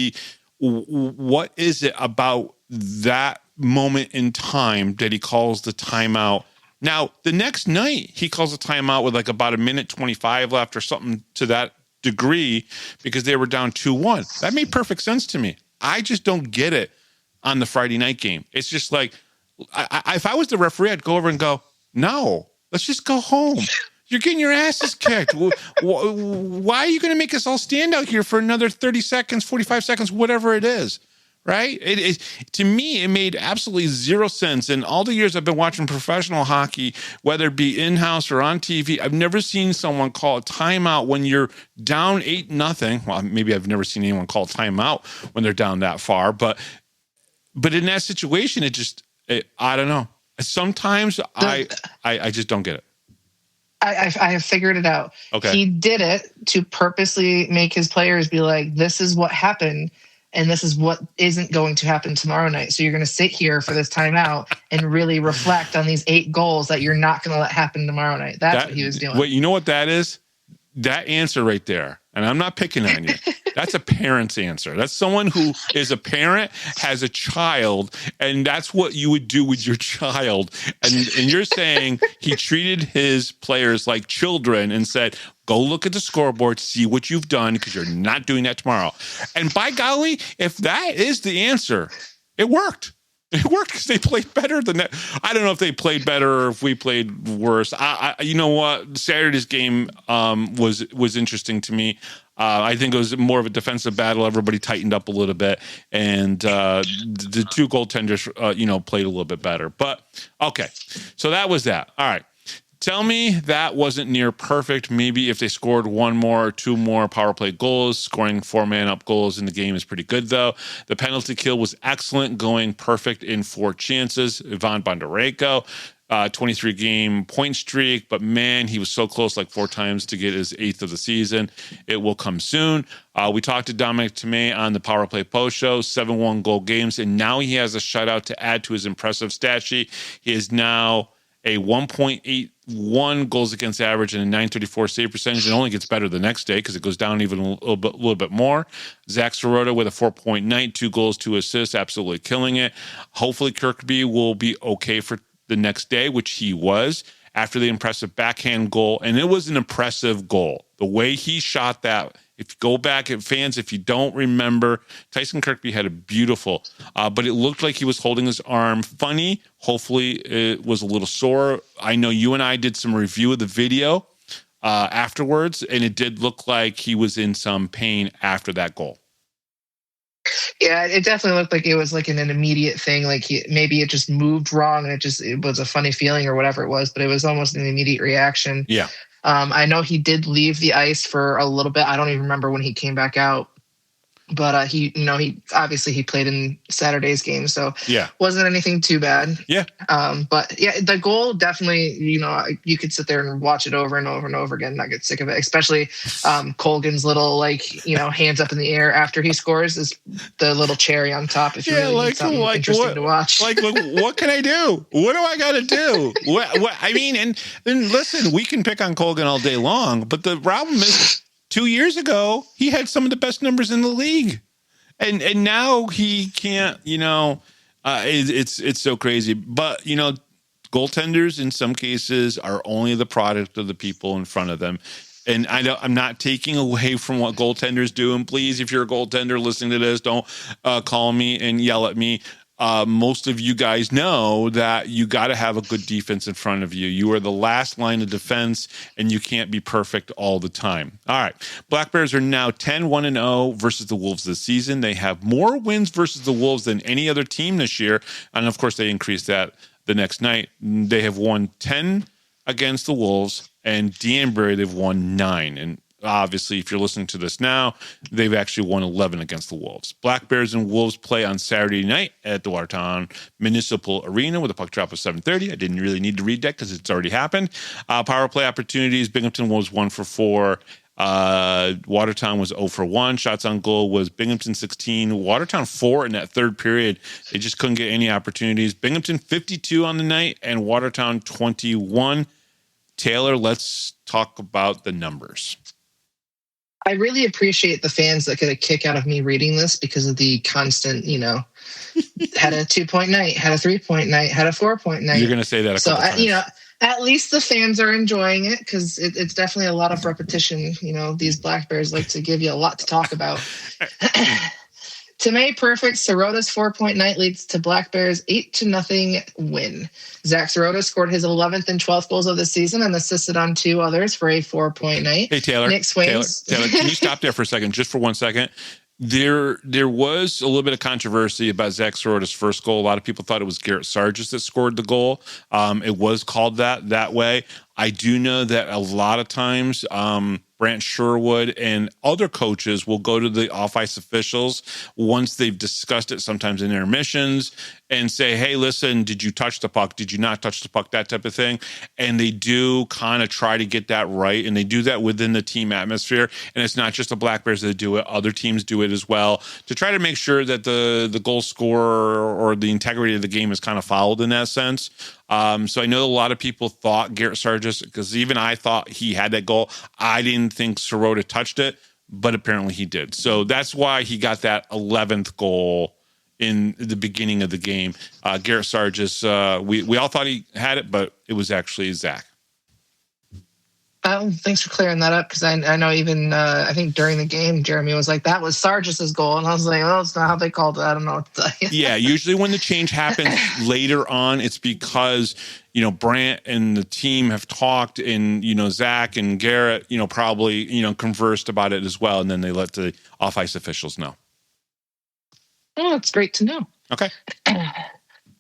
what is it about that moment in time that he calls the timeout. Now, the next night, he calls a timeout with like about 1:25 left or something to that degree because they were down 2-1. That made perfect sense to me. I just don't get it on the Friday night game. It's just like, if I was the referee, I'd go over and go, no, let's just go home. You're getting your asses kicked. Why are you going to make us all stand out here for another 30 seconds, 45 seconds, whatever it is? Right? To me, it made absolutely zero sense. In all the years I've been watching professional hockey, whether it be in-house or on TV, I've never seen someone call a timeout when you're down 8-0. Well, maybe I've never seen anyone call a timeout when they're down that far. But in that situation, I don't know. Sometimes I just don't get it. I have figured it out. Okay. He did it to purposely make his players be like, this is what happened, and this is what isn't going to happen tomorrow night. So you're going to sit here for this timeout and really reflect on these 8 goals that you're not going to let happen tomorrow night. That's what he was doing. Wait, you know what that is? That answer right there, and I'm not picking on you. That's a parent's answer. That's someone who is a parent, has a child, and that's what you would do with your child. And you're saying he treated his players like children and said, go look at the scoreboard, see what you've done, because you're not doing that tomorrow. And by golly, if that is the answer, it worked. It worked because they played better than that. I don't know if they played better or if we played worse. You know what? Saturday's game was interesting to me. I think it was more of a defensive battle. Everybody tightened up a little bit, and the 2 goaltenders, played a little bit better. But okay, so that was that. All right. Tell me that wasn't near perfect. Maybe if they scored 1 more or 2 more power play goals, scoring 4-man up goals in the game is pretty good, though. The penalty kill was excellent, going perfect in 4 chances. Ivan Bondarenko, 23-game point streak, but man, he was so close, like 4 times to get his 8th of the season. It will come soon. We talked to Dominik Tmej on the Power Play Post Show, 7-1 goal games, and now he has a shutout to add to his impressive stat sheet. He is now a 1.81 goals against average and a 934 save percentage. It only gets better the next day because it goes down even a little bit more. Zach Sirota with a 4.9, 2 goals, 2 assists, absolutely killing it. Hopefully Kirkby will be okay for the next day, which he was, after the impressive backhand goal. And it was an impressive goal. The way he shot that, if you go back, fans, if you don't remember, Tyson Kirkby had a beautiful, but it looked like he was holding his arm funny. Hopefully it was a little sore. I know you and I did some review of the video afterwards, and it did look like he was in some pain after that goal. Yeah, it definitely looked like it was like an immediate thing. Like maybe it just moved wrong and it was a funny feeling or whatever it was, but it was almost an immediate reaction. Yeah. I know he did leave the ice for a little bit. I don't even remember when he came back out, but he obviously he played in Saturday's game, so yeah, wasn't anything too bad. Yeah. But yeah, the goal definitely, you could sit there and watch it over and over and over again and not get sick of it. Especially Colgan's little hands up in the air after he scores is the little cherry on top. If you really need something interesting to watch. What can I do? What do I got to do? What I mean, and listen, we can pick on Colgan all day long, but the problem is, 2 years ago, he had some of the best numbers in the league, and now he can't. It's so crazy. But goaltenders in some cases are only the product of the people in front of them. And I'm not taking away from what goaltenders do. And please, if you're a goaltender listening to this, don't call me and yell at me. Most of you guys know that you got to have a good defense in front of you. You are the last line of defense, and you can't be perfect all the time. All right. Black Bears are now 10-1-0 versus the Wolves this season. They have more wins versus the Wolves than any other team this year. And, of course, they increased that the next night. They have won 10 against the Wolves, and Danbury, they've won 9. And obviously, if you're listening to this now, they've actually won 11 against the Wolves. Black Bears and Wolves play on Saturday night at the Watertown Municipal Arena with a puck drop of 7:30. I didn't really need to read that because it's already happened. Power play opportunities, Binghamton was 1 for 4. Watertown was 0 for 1. Shots on goal was Binghamton 16, Watertown 4 in that third period. They just couldn't get any opportunities. Binghamton 52 on the night and Watertown 21. Taylor, let's talk about the numbers. I really appreciate the fans that get a kick out of me reading this because of the constant, had a 2-point night, had a 3-point night, had a 4-point night. You're going to say that a couple times. At least the fans are enjoying it because it's definitely a lot of repetition. These Black Bears like to give you a lot to talk about. Tmej perfect. Sirota's 4-point night leads to Black Bears 8-0 win. Zach Sirota scored his 11th and 12th goals of the season and assisted on 2 others for a 4-point night. Hey, Taylor. Nick Swain. Taylor, can you stop there for a second, just for 1 second? There was a little bit of controversy about Zach Sirota's first goal. A lot of people thought it was Garrett Sargis that scored the goal. It was called that way. I do know that a lot of times Brant Sherwood and other coaches will go to the off-ice officials once they've discussed it, sometimes in intermissions, and say, hey, listen, did you touch the puck? Did you not touch the puck? That type of thing. And they do kind of try to get that right, and they do that within the team atmosphere. And it's not just the Black Bears that do it. Other teams do it as well to try to make sure that the goal scorer or the integrity of the game is kind of followed in that sense. So I know a lot of people thought Garrett Sargis, because even I thought he had that goal. I didn't think Sirota touched it, but apparently he did. So that's why he got that 11th goal in the beginning of the game. Garrett Sargis, we all thought he had it, but it was actually Zach. Thanks for clearing that up, because I know even I think during the game, Jeremy was like, that was Sargis's goal. And I was like, well, it's not how they called it. I don't know what to tell you. Yeah, usually when the change happens later on, it's because, Brant and the team have talked, and, Zach and Garrett, probably, conversed about it as well. And then they let the off-ice officials know. Oh, it's great to know. Okay.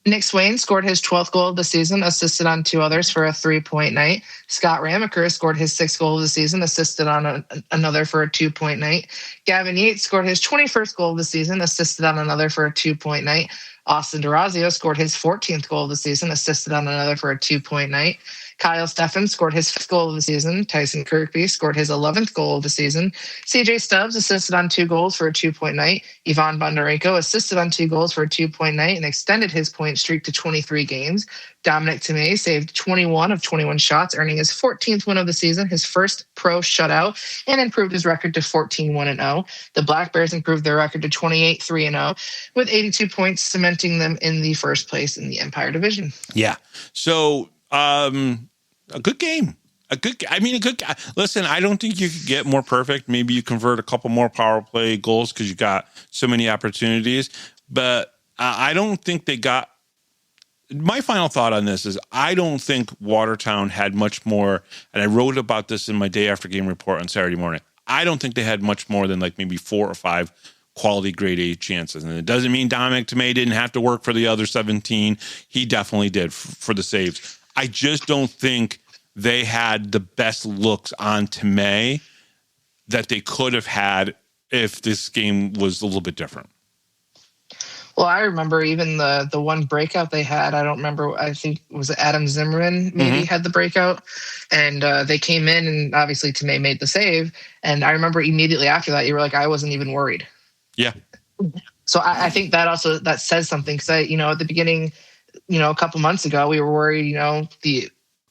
Nick Swain scored his 12th goal of the season, assisted on 2 others for a 3-point night. Scott Ramaker scored his 6th goal of the season, assisted on another for a 2-point night. Gavin Yates scored his 21st goal of the season, assisted on another for a 2-point night. Austin DeRazio scored his 14th goal of the season, assisted on another for a 2-point night. Kyle Steffen scored his 5th goal of the season. Tyson Kirkby scored his 11th goal of the season. CJ Stubbs assisted on 2 goals for a 2-point night. Ivan Bondarenko assisted on 2 goals for a 2-point night and extended his point streak to 23 games. Dominik Tmej saved 21 of 21 shots, earning his 14th win of the season, his first pro shutout, and improved his record to 14-1-0. The Black Bears improved their record to 28-3-0, with 82 points, cementing them in the first place in the Empire Division. Yeah. So, a good game. Listen, I don't think you could get more perfect. Maybe you convert a couple more power play goals because you got so many opportunities. But I don't think they got. My final thought on this is I don't think Watertown had much more. And I wrote about this in my day after game report on Saturday morning. I don't think they had much more than like maybe 4 or 5 quality grade A chances. And it doesn't mean Dominik Tmej didn't have to work for the other 17. He definitely did for the saves. I just don't think they had the best looks on Tmej that they could have had if this game was a little bit different. Well, I remember even the one breakout they had. I don't remember. I think it was Adam Zimmerman maybe had the breakout, and they came in, and obviously Tmej made the save. And I remember immediately after that, you were like, I wasn't even worried. Yeah. So I think that says something, because at the beginning, a couple months ago, we were worried.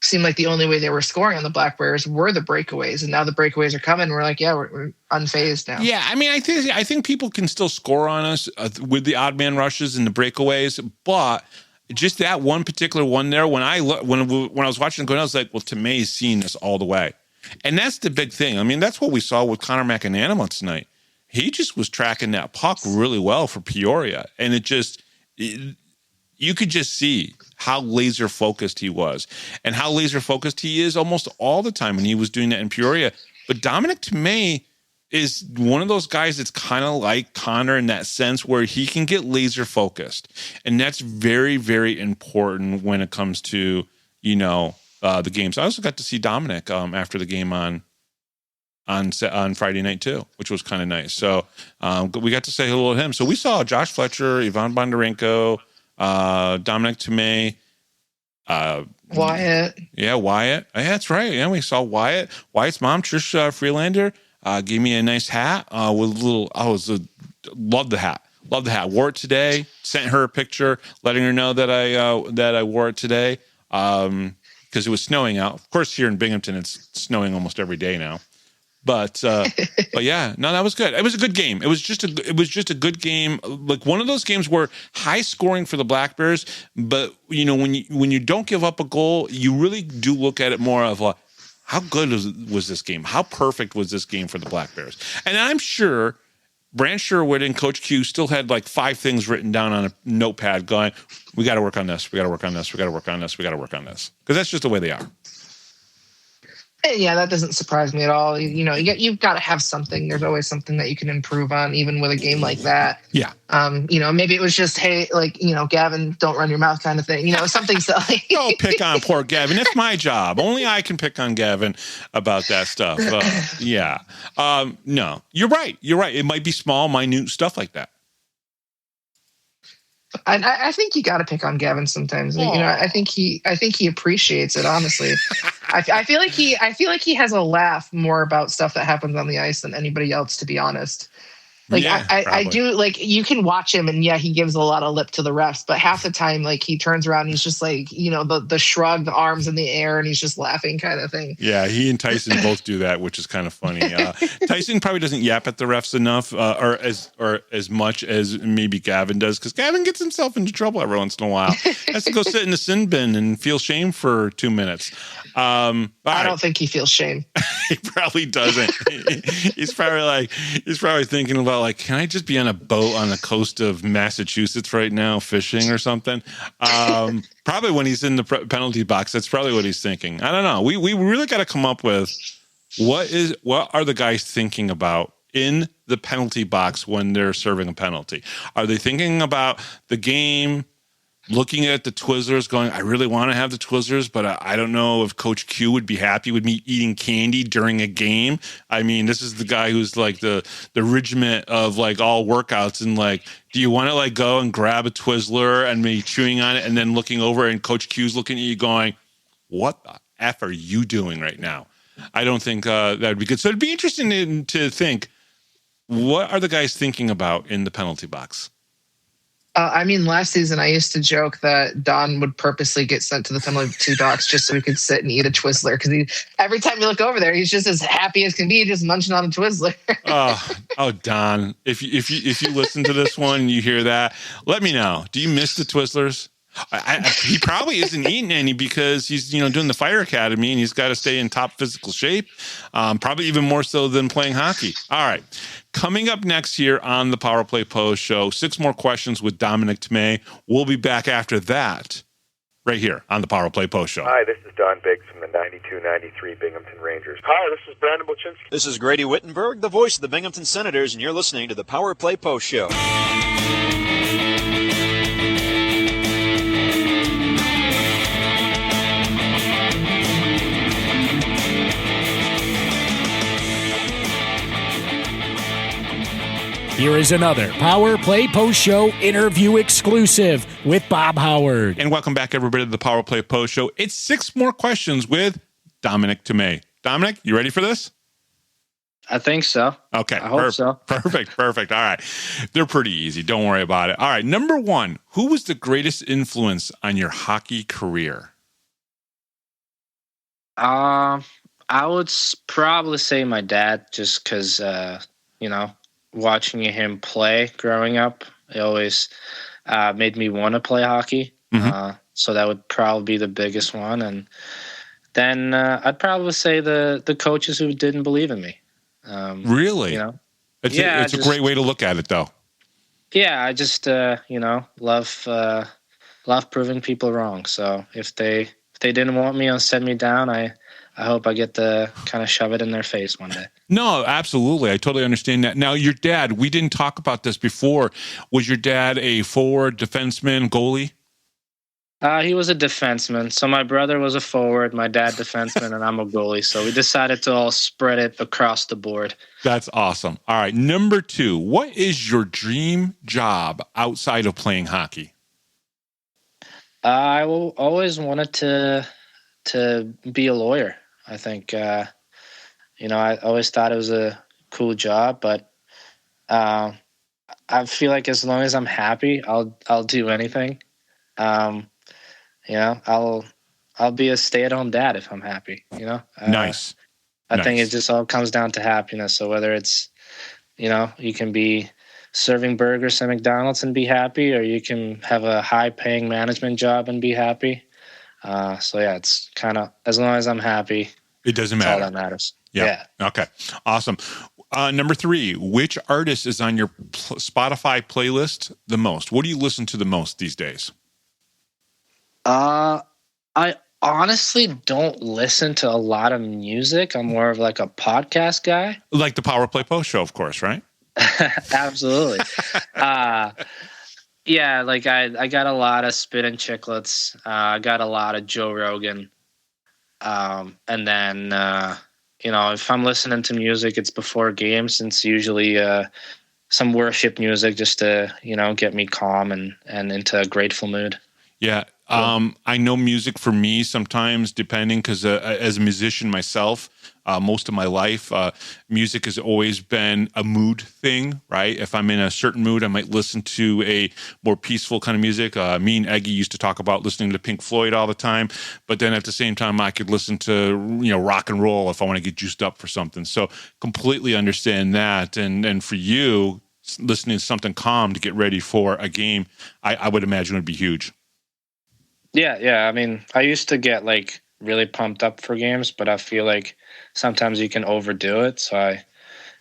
Seemed like the only way they were scoring on the Black Bears were the breakaways, and now the breakaways are coming. We're like, yeah, we're unfazed now. Yeah, I mean, I think people can still score on us with the odd man rushes and the breakaways, but just that one particular one there, when I was watching it going, I was like, well, Tmej's seen this all the way, and that's the big thing. I mean, that's what we saw with Connor McAnanama tonight. He just was tracking that puck really well for Peoria, and you could just see how laser focused he was and how laser focused he is almost all the time when he was doing that in Peoria. But Dominik Tmej is one of those guys that's kind of like Connor in that sense where he can get laser focused. And that's very, very important when it comes to, the games. I also got to see Dominik after the game on Friday night too, which was kind of nice. So we got to say hello to him. So we saw Josh Fletcher, Ivan Bondarenko, Dominik Tmej, Wyatt. Yeah, Wyatt. Yeah, that's right. Yeah, we saw Wyatt. Wyatt's mom, Trish Freelander, gave me a nice hat with a little. Love the hat. Love the hat. Wore it today. Sent her a picture, letting her know that I wore it today because it was snowing out. Of course, here in Binghamton, it's snowing almost every day now. But yeah, no, that was good. It was a good game. It was just a good game. Like one of those games where high scoring for the Black Bears, but when you don't give up a goal, you really do look at it more of how good was this game? How perfect was this game for the Black Bears? And I'm sure Branch Sherwood and Coach Q still had like 5 things written down on a notepad going, we got to work on this. We got to work on this. We got to work on this. We got to work on this. Because that's just the way they are. Yeah, that doesn't surprise me at all. You've got to have something. There's always something that you can improve on, even with a game like that. Yeah. Maybe it was just, hey, Gavin, don't run your mouth kind of thing. Something silly. Don't pick on poor Gavin. It's my job. Only I can pick on Gavin about that stuff. Yeah. No, you're right. You're right. It might be small, minute stuff like that. I think you got to pick on Gavin sometimes. I think he appreciates it. Honestly, I feel like he has a laugh more about stuff that happens on the ice than anybody else. To be honest, I do. You can watch him, and he gives a lot of lip to the refs, but half the time, he turns around, and he's just the shrug, the arms in the air, and he's just laughing, kind of thing. Yeah, he and Tyson both do that, which is kind of funny. Tyson probably doesn't yap at the refs enough, or as much as maybe Gavin does, because Gavin gets himself into trouble every once in a while. Has to go sit in the sin bin and feel shame for 2 minutes. I don't think he feels shame. He probably doesn't. He's probably thinking about can I just be on a boat on the coast of Massachusetts right now fishing or something? Probably when he's in the penalty box, that's probably what he's thinking. I don't know. We really got to come up with what are the guys thinking about in the penalty box when they're serving a penalty? Are they thinking about the game? Looking at the Twizzlers going, I really want to have the Twizzlers, but I don't know if Coach Q would be happy with me eating candy during a game. I mean, this is the guy who's the regiment of all workouts, and do you want to go and grab a Twizzler and me chewing on it and then looking over and Coach Q's looking at you going, what the F are you doing right now? I don't think that would be good. So it'd be interesting to think, what are the guys thinking about in the penalty box? Last season I used to joke that Don would purposely get sent to the penalty box just so he could sit and eat a Twizzler, because every time you look over there, he's just as happy as can be, just munching on a Twizzler. Oh, Don, if you listen to this one, you hear that, let me know. Do you miss the Twizzlers? He probably isn't eating any because he's doing the Fire Academy and he's got to stay in top physical shape. Probably even more so than playing hockey. All right. Coming up next here on the Power Play Post Show, 6 more questions with Dominik Tmej. We'll be back after that right here on the Power Play Post Show. Hi, this is Don Biggs from the 92-93 Binghamton Rangers. Hi, this is Brandon Buczynski. This is Grady Wittenberg, the voice of the Binghamton Senators, and you're listening to the Power Play Post Show. Here is another Power Play Post Show interview exclusive with Bob Howard. And welcome back, everybody, to the Power Play Post Show. It's 6 more questions with Dominik Tmej. Dominik, you ready for this? I think so. Okay. I hope so. Perfect. All right. They're pretty easy. Don't worry about it. All right. Number 1, who was the greatest influence on your hockey career? I would probably say my dad, just because, watching him play growing up, it always made me want to play hockey. Mm-hmm. So that would probably be the biggest one. And then I'd probably say the coaches who didn't believe in me. Really? It's a great way to look at it, though. Yeah, I just love proving people wrong. So if they didn't want me or send me down, I hope I get to kind of shove it in their face one day. No, absolutely. I totally understand that. Now, your dad, we didn't talk about this before. Was your dad a forward, defenseman, goalie? He was a defenseman. So my brother was a forward, my dad defenseman, and I'm a goalie. So we decided to all spread it across the board. That's awesome. All right. Number 2, what is your dream job outside of playing hockey? I always wanted to be a lawyer. I think, I always thought it was a cool job, but I feel like as long as I'm happy, I'll do anything. I'll be a stay-at-home dad if I'm happy, Nice. I think it just all comes down to happiness. So whether it's, you can be serving burgers at McDonald's and be happy, or you can have a high-paying management job and be happy. It's kind of, as long as I'm happy, it doesn't matter. All that matters. Yeah. Okay. Awesome. Number 3, which artist is on your Spotify playlist the most? What do you listen to the most these days? I honestly don't listen to a lot of music. I'm more of like a podcast guy. Like the Power Play Post Show, of course, right? Absolutely. Yeah, like I got a lot of Spit and Chicklets. I got a lot of Joe Rogan. And then, if I'm listening to music, it's before games. It's usually some worship music just to, get me calm and into a grateful mood. Yeah. I know music for me sometimes, depending, because as a musician myself, most of my life, music has always been a mood thing, right? If I'm in a certain mood, I might listen to a more peaceful kind of music. Me and Eggy used to talk about listening to Pink Floyd all the time, but then at the same time, I could listen to, rock and roll if I want to get juiced up for something. So completely understand that. And for you, listening to something calm to get ready for a game, I would imagine would be huge. Yeah. I mean, I used to get like really pumped up for games, but I feel like sometimes you can overdo it. So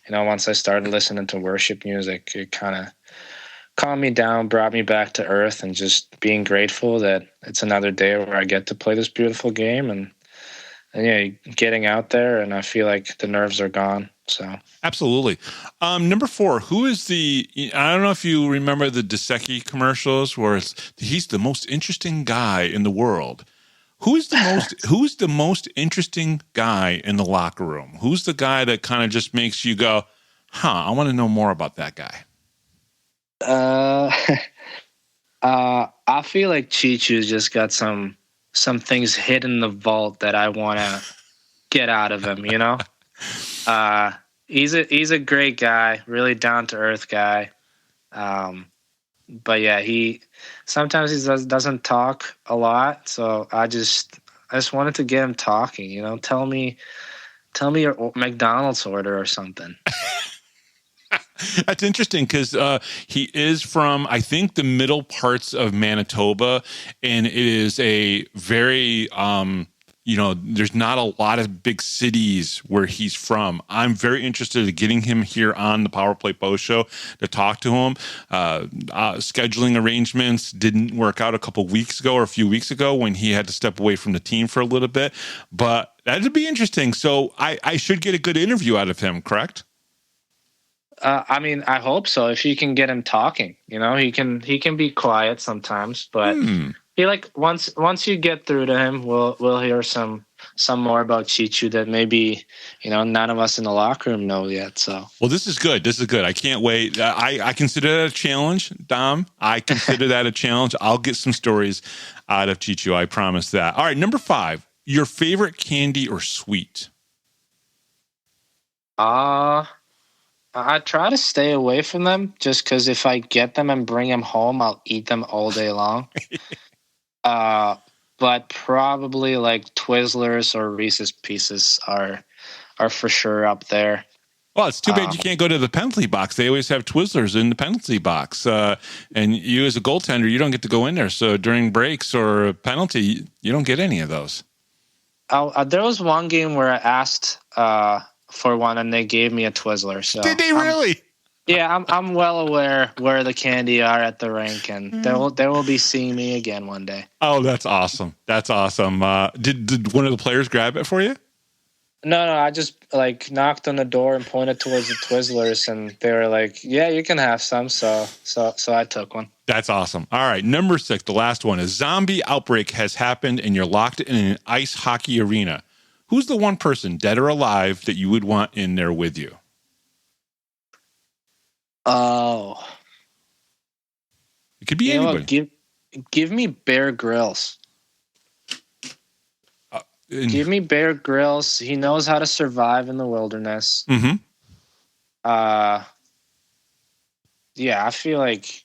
once I started listening to worship music, it kind of calmed me down, brought me back to earth, and just being grateful that it's another day where I get to play this beautiful game and getting out there, and I feel like the nerves are gone. So absolutely. Number 4, who is I don't know if you remember the Dosecki commercials where he's the most interesting guy in the world. Who's the most interesting guy in the locker room? Who's the guy that kind of just makes you go, I want to know more about that guy? I feel like Chichu's just got some things hidden in the vault that I want to get out of him, He's a great guy, really down to earth guy. But yeah, he doesn't talk a lot, so I just wanted to get him talking. Tell me your McDonald's order or something. That's interesting because he is from, I think, the middle parts of Manitoba, and it is a very there's not a lot of big cities where he's from. I'm very interested in getting him here on the Power Play Post Show to talk to him. Scheduling arrangements didn't work out a couple weeks ago or a few weeks ago when he had to step away from the team for a little bit, but that'd be interesting. So I should get a good interview out of him, correct? I mean, I hope so. If you can get him talking, he can be quiet sometimes, but feel like once you get through to him, we'll hear some more about Chichu that maybe none of us in the locker room know yet. So this is good. I can't wait. I consider that a challenge, Dom. I consider that a challenge. I'll get some stories out of Chichu. I promise that. All right, number 5. Your favorite candy or sweet? I try to stay away from them just because if I get them and bring them home, I'll eat them all day long. But probably like Twizzlers or Reese's Pieces are for sure up there. Well, it's too bad you can't go to the penalty box. They always have Twizzlers in the penalty box. And you as a goaltender, you don't get to go in there. So during breaks or a penalty, you don't get any of those. There was one game where I asked for one and they gave me a Twizzler. So did they really? Yeah, I'm well aware where the candy are at the rink, and they will be seeing me again one day. Oh, that's awesome. That's awesome. Did one of the players grab it for you? No, I just knocked on the door and pointed towards the Twizzlers, and they were like, "Yeah, you can have some." So I took one. That's awesome. All right, number 6, the last one. A zombie outbreak has happened, and you're locked in an ice hockey arena. Who's the one person, dead or alive, that you would want in there with you? Oh, it could be anybody. Give me Bear Grylls. Give me Bear Grylls. He knows how to survive in the wilderness. Mm-hmm. Yeah, I feel like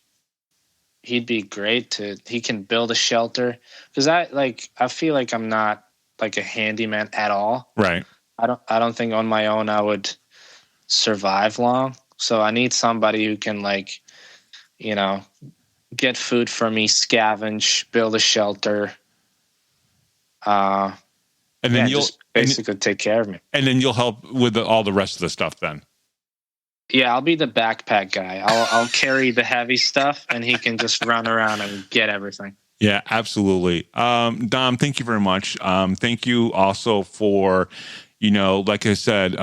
he'd be great he can build a shelter because I feel like I'm not like a handyman at all. Right. I don't think on my own I would survive long. So I need somebody who can get food for me, scavenge, build a shelter. And then you'll just basically take care of me. And then you'll help with all the rest of the stuff then. Yeah, I'll be the backpack guy. I'll carry the heavy stuff, and he can just run around and get everything. Yeah, absolutely. Dom, thank you very much. Thank you also for, like I said,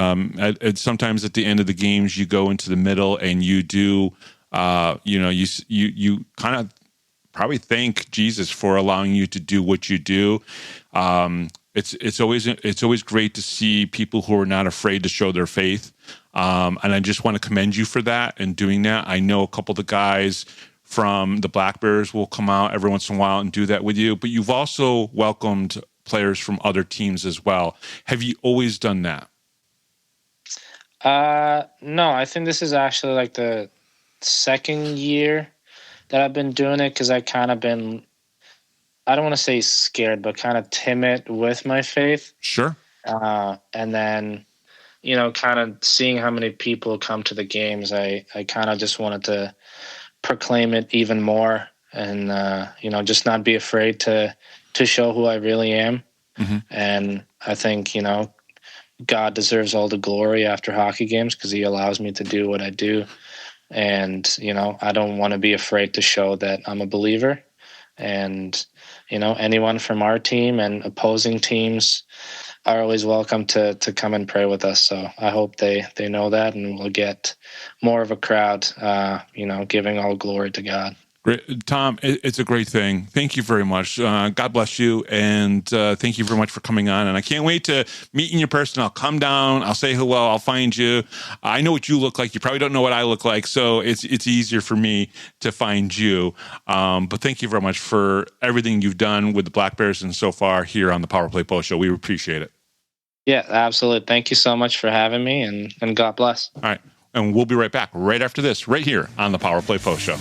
sometimes at the end of the games, you go into the middle and you do, you kind of probably thank Jesus for allowing you to do what you do. It's always great to see people who are not afraid to show their faith. And I just want to commend you for that and doing that. I know a couple of the guys from the Black Bears will come out every once in a while and do that with you, but you've also welcomed players from other teams as well. Have you always done that? No, I think this is actually like the second year that I've been doing it, because I kind of been, I don't want to say scared, but kind of timid with my faith. Sure. And then, kind of seeing how many people come to the games, I kind of just wanted to proclaim it even more, and just not be afraid to show who I really am. Mm-hmm. And I think God deserves all the glory after hockey games, because he allows me to do what I do. And I don't want to be afraid to show that I'm a believer. And anyone from our team and opposing teams are always welcome to come and pray with us. So I hope they know that, and we'll get more of a crowd, giving all glory to God. Great. Tom, it's a great thing. Thank you very much. God bless you. And thank you very much for coming on. And I can't wait to meet you in person. I'll come down. I'll say hello. I'll find you. I know what you look like. You probably don't know what I look like. So it's easier for me to find you. But thank you very much for everything you've done with the Black Bears and so far here on the Power Play Post Show. We appreciate it. Yeah, absolutely. Thank you so much for having me, and God bless. All right. And we'll be right back right after this, right here on the Power Play Post Show.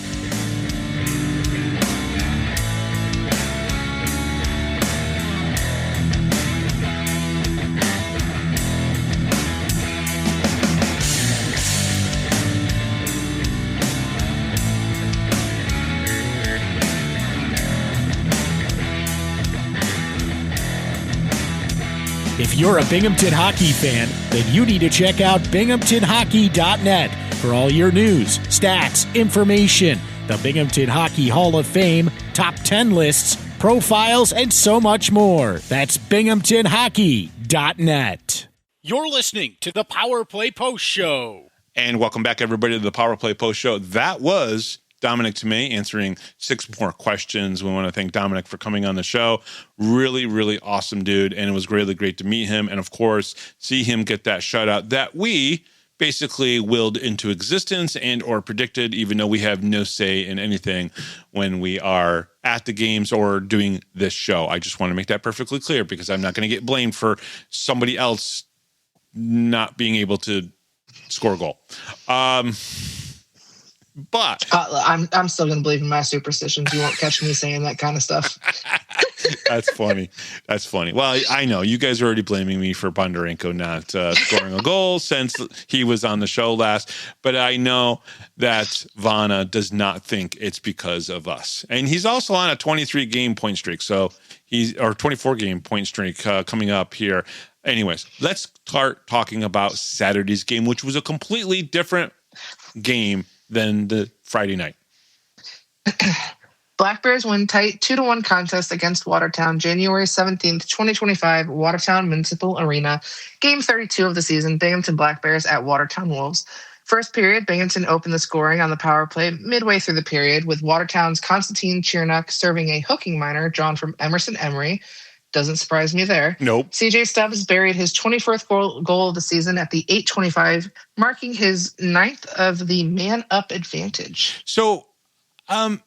If you're a Binghamton hockey fan, then you need to check out binghamtonhockey.net for all your news, stats, information, the Binghamton Hockey Hall of Fame, top 10 lists, profiles, and so much more. That's binghamtonhockey.net. You're listening to the Power Play Post Show. And welcome back, everybody, to the Power Play Post Show. That was Dominik Tmej answering 6 more questions. We want to thank Dominik for coming on the show. Really, really awesome dude. And it was really great to meet him. And of course, see him get that shutout that we basically willed into existence and or predicted, even though we have no say in anything when we are at the games or doing this show. I just want to make that perfectly clear, because I'm not going to get blamed for somebody else not being able to score a goal. But I'm still going to believe in my superstitions. You won't catch me saying that kind of stuff. That's funny. That's funny. Well, I know you guys are already blaming me for Bondarenko not scoring a goal since he was on the show last. But I know that Vana does not think it's because of us. And he's also on a 23-game point streak. So he's, or 24-game point streak coming up here. Anyways, let's start talking about Saturday's game, which was a completely different game than the Friday night. Black Bears win tight 2-1 contest against Watertown, January 17th, 2025, Watertown Municipal Arena. Game 32 of the season, Binghamton Black Bears at Watertown Wolves. First period, Binghamton opened the scoring on the power play midway through the period, with Watertown's Konstantin Chirnuk serving a hooking minor drawn from Emerson Emery. Doesn't surprise me there. Nope. CJ Stubbs buried his 24th goal of the season at the 8:25, marking his 9th of the man-up advantage. So, I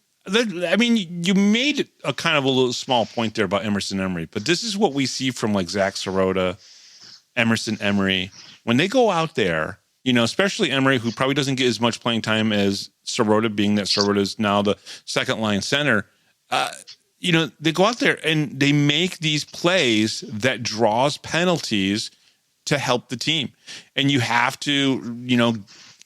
mean, you made a kind of a little small point there about Emerson Emery, but this is what we see from like Zach Sirota, Emerson Emery. When they go out there, you know, especially Emery, who probably doesn't get as much playing time as Sirota, being that Sirota is now the second-line center, you know, they go out there and they make these plays that draws penalties to help the team. And you have to, you know,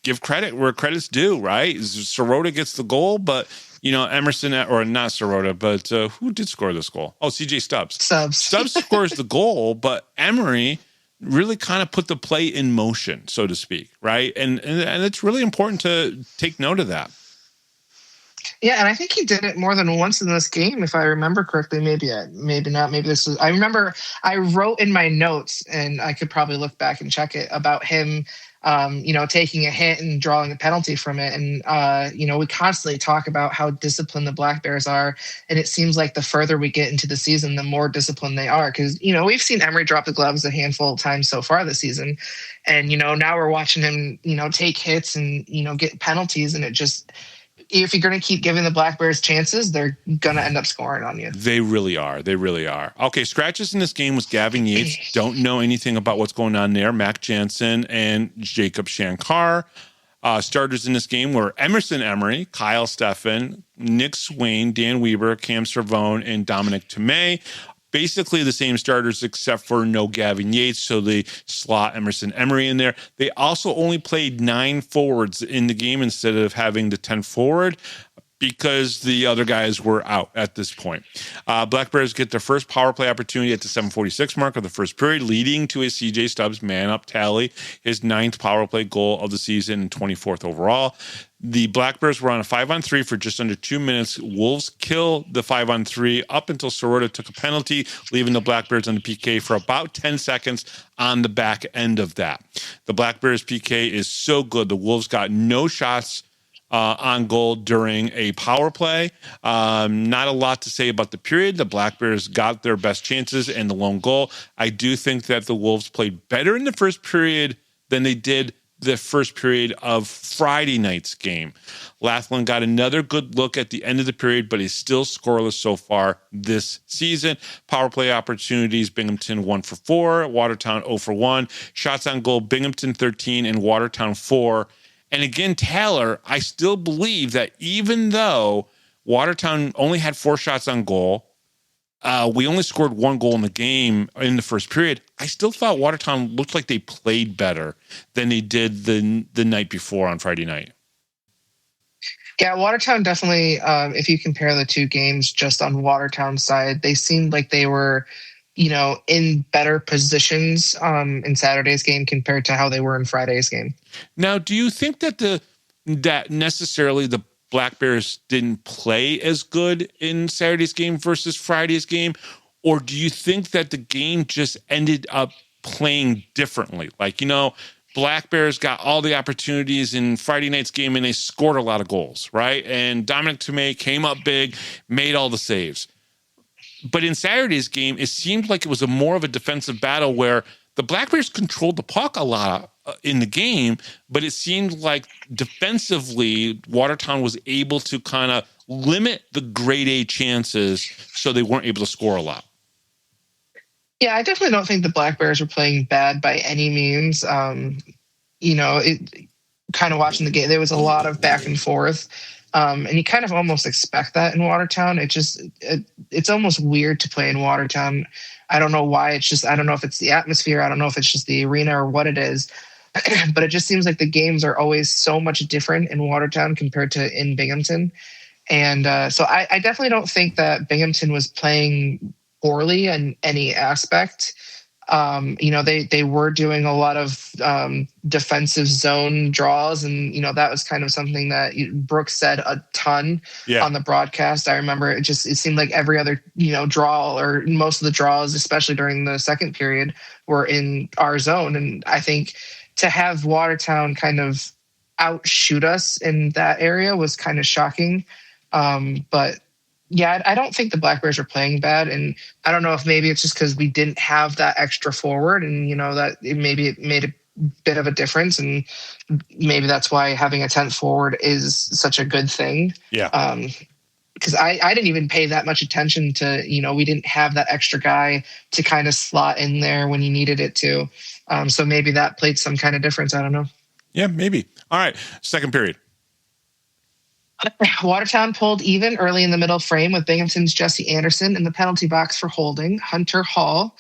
give credit where credit's due, right? Sirota gets the goal, but, you know, Emerson, or not Sirota, but who did score this goal? Oh, CJ Stubbs. Stubbs scores the goal, but Emery really kind of put the play in motion, so to speak, right? And it's really important to take note of that. Yeah, and I think he did it more than once in this game, if I remember correctly. Maybe not. Maybe this is. I remember I wrote in my notes, and I could probably look back and check it, about him, taking a hit and drawing a penalty from it. And we constantly talk about how disciplined the Black Bears are, and it seems like the further we get into the season, the more disciplined they are. Because we've seen Emery drop the gloves a handful of times so far this season, and now we're watching him, take hits and get penalties, and it just. If you're going to keep giving the Black Bears chances, they're going to end up scoring on you. They really are. They really are. Okay, scratches in this game was Gavin Yates. Don't know anything about what's going on there. Mac Jansen and Jacob Shankar. Starters in this game were Emerson Emery, Kyle Steffen, Nick Swain, Dan Weber, Cam Servone, and Dominik Tmej. Basically the same starters except for no Gavin Yates, so they slot Emerson Emery in there. They also only played 9 forwards in the game instead of having the 10 forward because the other guys were out at this point. Black Bears get their first power play opportunity at the 7:46 mark of the first period, leading to a CJ Stubbs man-up tally, his 9th power play goal of the season and 24th overall. The Black Bears were on a 5-on-3 for just under 2 minutes. Wolves kill the 5-on-3 up until Sorota took a penalty, leaving the Black Bears on the PK for about 10 seconds on the back end of that. The Black Bears PK is so good. The Wolves got no shots on goal during a power play. Not a lot to say about the period. The Black Bears got their best chances and the lone goal. I do think that the Wolves played better in the first period than they did the first period of Friday night's game. Lathland got another good look at the end of the period, but is still scoreless so far this season. Power play opportunities, Binghamton 1 for 4, Watertown 0 for 1. Shots on goal, Binghamton 13 and Watertown 4. And again, Taylor, I still believe that even though Watertown only had 4 shots on goal, we only scored 1 goal in the game in the first period. I still thought Watertown looked like they played better than they did the night before on Friday night. Yeah, Watertown definitely, if you compare the two games just on Watertown's side, they seemed like they were, in better positions in Saturday's game compared to how they were in Friday's game. Now, do you think that necessarily the Black Bears didn't play as good in Saturday's game versus Friday's game? Or do you think that the game just ended up playing differently? Like, Black Bears got all the opportunities in Friday night's game and they scored a lot of goals, right? And Dominik Tmej came up big, made all the saves. But in Saturday's game, it seemed like it was more of a defensive battle where the Black Bears controlled the puck a lot in the game, but it seemed like defensively, Watertown was able to kind of limit the grade A chances so they weren't able to score a lot. Yeah, I definitely don't think the Black Bears were pplaying bad by any means. It kind of watching the game, there was a lot of back and forth. And you kind of almost expect that in Watertown. It's almost weird to play in Watertown. I don't know why. I don't know if it's the atmosphere. I don't know if it's just the arena or what it is. But it just seems like the games are always so much different in Watertown compared to in Binghamton. And so I definitely don't think that Binghamton was playing poorly in any aspect. They were doing a lot of defensive zone draws, and that was kind of something that Brooks said a ton on the broadcast. I remember it seemed like every other draw, or most of the draws, especially during the second period, were in our zone. And I think to have Watertown kind of outshoot us in that area was kind of shocking. But yeah, I don't think the Black Bears are playing bad, and I don't know if maybe it's just because we didn't have that extra forward, and that it made a bit of a difference, and maybe that's why having a 10th forward is such a good thing. Yeah. Because I didn't even pay that much attention to, we didn't have that extra guy to kind of slot in there when you needed it to. So maybe that played some kind of difference. I don't know. Yeah, maybe. All right, second period. Watertown pulled even early in the middle frame with Binghamton's Jesse Anderson in the penalty box for holding. Hunter Hall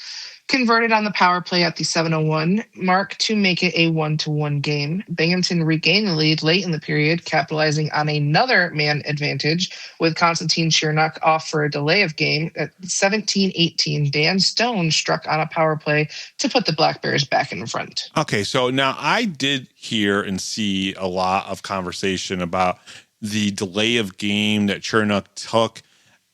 converted on the power play at the 7:01 mark to make it a 1-1 game. Binghamton regained the lead late in the period, capitalizing on another man advantage with Konstantin Chernuk off for a delay of game. At 17-18, Dan Stone struck on a power play to put the Black Bears back in front. Okay, so now I did hear and see a lot of conversation about the delay of game that Chernuk took,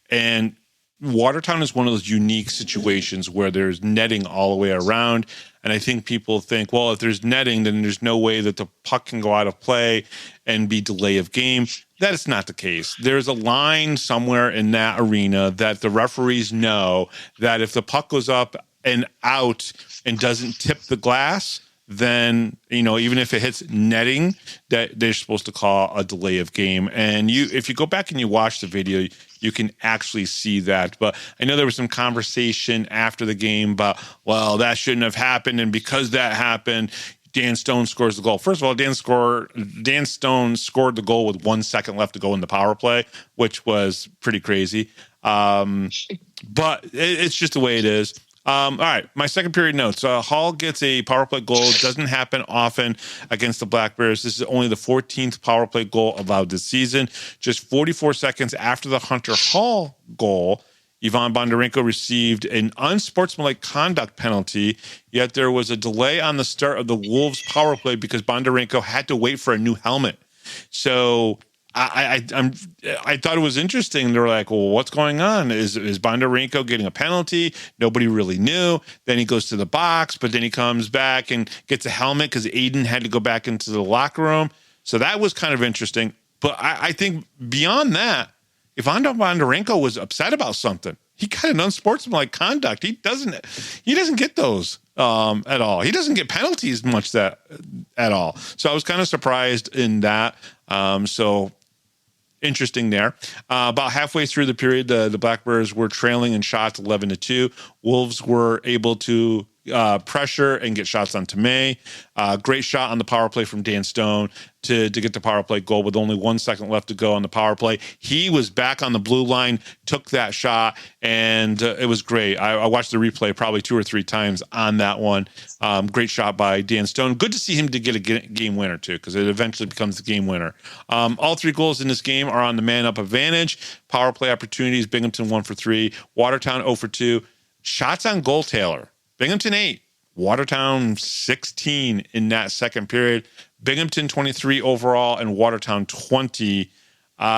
and Watertown is one of those unique situations where there's netting all the way around. And I think people think, well, if there's netting, then there's no way that the puck can go out of play and be delay of game. That is not the case. There's a line somewhere in that arena that the referees know that if the puck goes up and out and doesn't tip the glass, then, even if it hits netting, that they're supposed to call a delay of game. And if you go back and you watch the video, you can actually see that. But I know there was some conversation after the game about, well, that shouldn't have happened. And because that happened, Dan Stone scores the goal. First of all, Dan Stone scored the goal with 1 second left to go in the power play, which was pretty crazy. But it's just the way it is. All right, my second period notes. Hall gets a power play goal. It doesn't happen often against the Black Bears. This is only the 14th power play goal allowed this season. Just 44 seconds after the Hunter Hall goal, Ivan Bondarenko received an unsportsmanlike conduct penalty, yet there was a delay on the start of the Wolves power play because Bondarenko had to wait for a new helmet. So I thought it was interesting. They were like, well, what's going on? Is Bondarenko getting a penalty? Nobody really knew. Then he goes to the box, but then he comes back and gets a helmet because Aiden had to go back into the locker room. So that was kind of interesting. But I think beyond that, if Bondarenko was upset about something, he got an unsportsmanlike conduct. He doesn't get those at all. He doesn't get penalties much at all. So I was kind of surprised in that. So interesting there. About halfway through the period, the Black Bears were trailing in shots 11-2. Wolves were able to pressure and get shots on Tmej. Great shot on the power play from Dan Stone to get the power play goal with only 1 second left to go on the power play. He was back on the blue line, took that shot, and it was great. I watched the replay probably 2 or 3 times on that one. Great shot by Dan Stone. Good to see him to get a game winner, too, because it eventually becomes the game winner. All 3 goals in this game are on the man-up advantage. Power play opportunities, Binghamton 1 for 3, Watertown 0 for 2. Shots on goal, Taylor. Binghamton 8, Watertown 16 in that second period. Binghamton 23 overall and Watertown 20.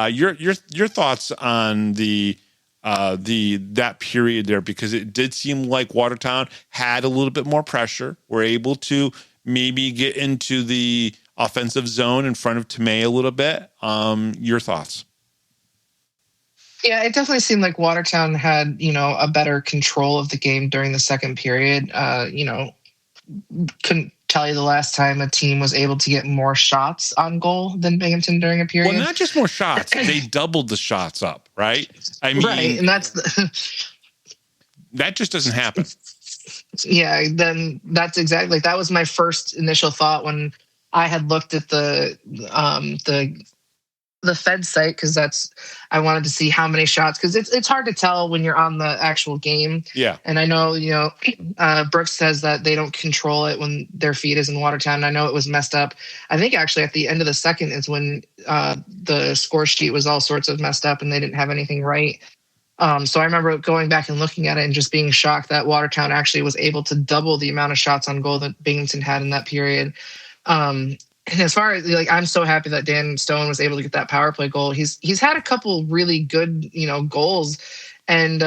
Your thoughts on that period there, because it did seem like Watertown had a little bit more pressure. Were able to maybe get into the offensive zone in front of Tmej a little bit. Your thoughts? Yeah, it definitely seemed like Watertown had, a better control of the game during the second period. Couldn't tell you the last time a team was able to get more shots on goal than Binghamton during a period. Well, not just more shots. They doubled the shots up, right? I mean, right, and that's that just doesn't happen. Yeah, then that's exactly, that was my first initial thought when I had looked at the Fed site, because I wanted to see how many shots, because it's hard to tell when you're on the actual game. Yeah. And I know, Brooks says that they don't control it when their feed is in Watertown. I know it was messed up. I think actually at the end of the second is when the score sheet was all sorts of messed up and they didn't have anything right. So I remember going back and looking at it and just being shocked that Watertown actually was able to double the amount of shots on goal that Binghamton had in that period. And as far as I'm so happy that Dan Stone was able to get that power play goal. He's had a couple really good, goals. And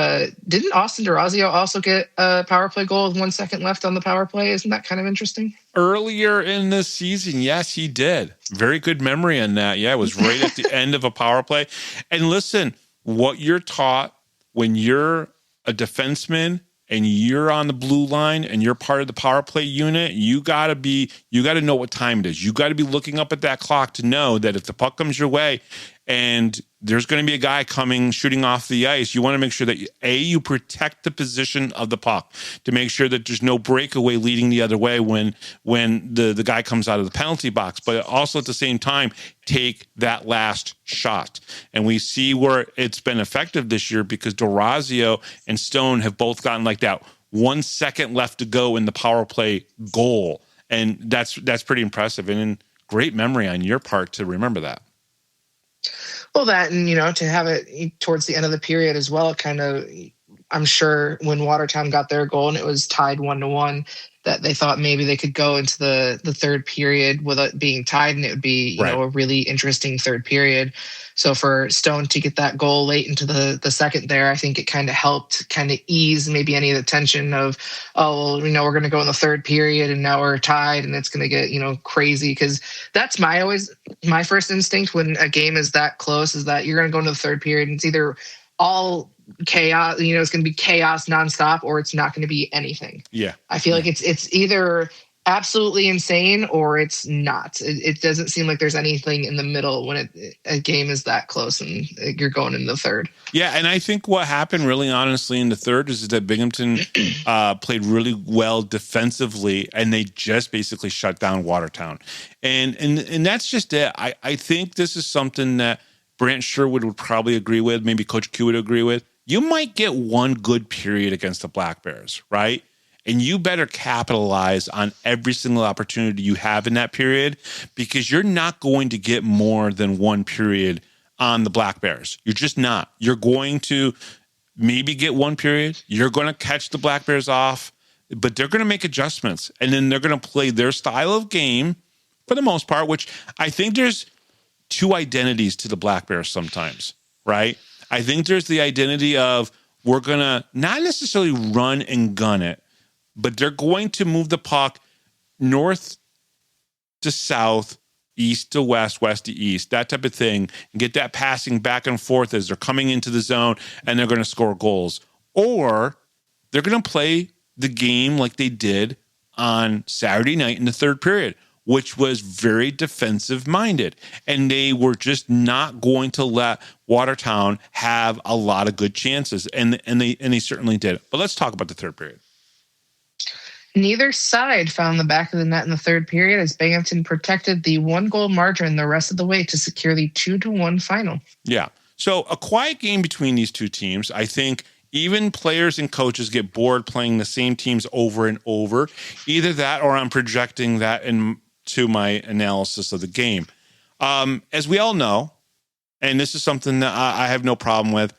didn't Austin D'Orazio also get a power play goal with 1 second left on the power play? Isn't that kind of interesting? Earlier in this season, yes, he did. Very good memory on that. Yeah, it was right at the end of a power play. And listen, what you're taught when you're a defenseman and you're on the blue line and you're part of the power play unit, you got to know what time it is. You got to be looking up at that clock to know that if the puck comes your way and there's going to be a guy shooting off the ice, you want to make sure that you protect the position of the puck to make sure that there's no breakaway leading the other way when the guy comes out of the penalty box, but also at the same time, take that last shot. And we see where it's been effective this year because D'Orazio and Stone have both gotten like that 1 second left to go in the power play goal. And that's pretty impressive. And great memory on your part to remember that. Well, that, and, to have it towards the end of the period as well, kind of, I'm sure when Watertown got their goal and it was tied 1-1, that they thought maybe they could go into the third period with it being tied, and it would be, a really interesting third period. So for Stone to get that goal late into the second there, I think it kind of helped kind of ease maybe any of the tension of, we're going to go in the third period and now we're tied and it's going to get, crazy. Because that's my first instinct when a game is that close, is that you're going to go into the third period and it's either all chaos, it's going to be chaos nonstop, or it's not going to be anything. Yeah. I feel like it's either absolutely insane or it's not. It doesn't seem like there's anything in the middle when a game is that close and you're going into the third. Yeah, and I think what happened really honestly in the third is that Binghamton played really well defensively, and they just basically shut down Watertown. And that's just it. I think this is something that Brant Sherwood would probably agree with, maybe Coach Q would agree with. You might get one good period against the Black Bears, right? And you better capitalize on every single opportunity you have in that period, because you're not going to get more than one period on the Black Bears. You're just not. You're going to maybe get one period. You're going to catch the Black Bears off, but they're going to make adjustments. And then they're going to play their style of game for the most part, which I think there's two identities to the Black Bears sometimes, right? I think there's the identity of we're going to not necessarily run and gun it, but they're going to move the puck north to south, east to west, west to east, that type of thing, and get that passing back and forth as they're coming into the zone, and they're going to score goals. Or they're going to play the game like they did on Saturday night in the third period, which was very defensive-minded. And they were just not going to let Watertown have a lot of good chances, and they certainly did. But let's talk about the third period. Neither side found the back of the net in the third period as Binghamton protected the 1-goal margin the rest of the way to secure the 2-1 final. Yeah. So a quiet game between these two teams. I think even players and coaches get bored playing the same teams over and over. Either that, or I'm projecting that into my analysis of the game. As we all know, and this is something that I have no problem with,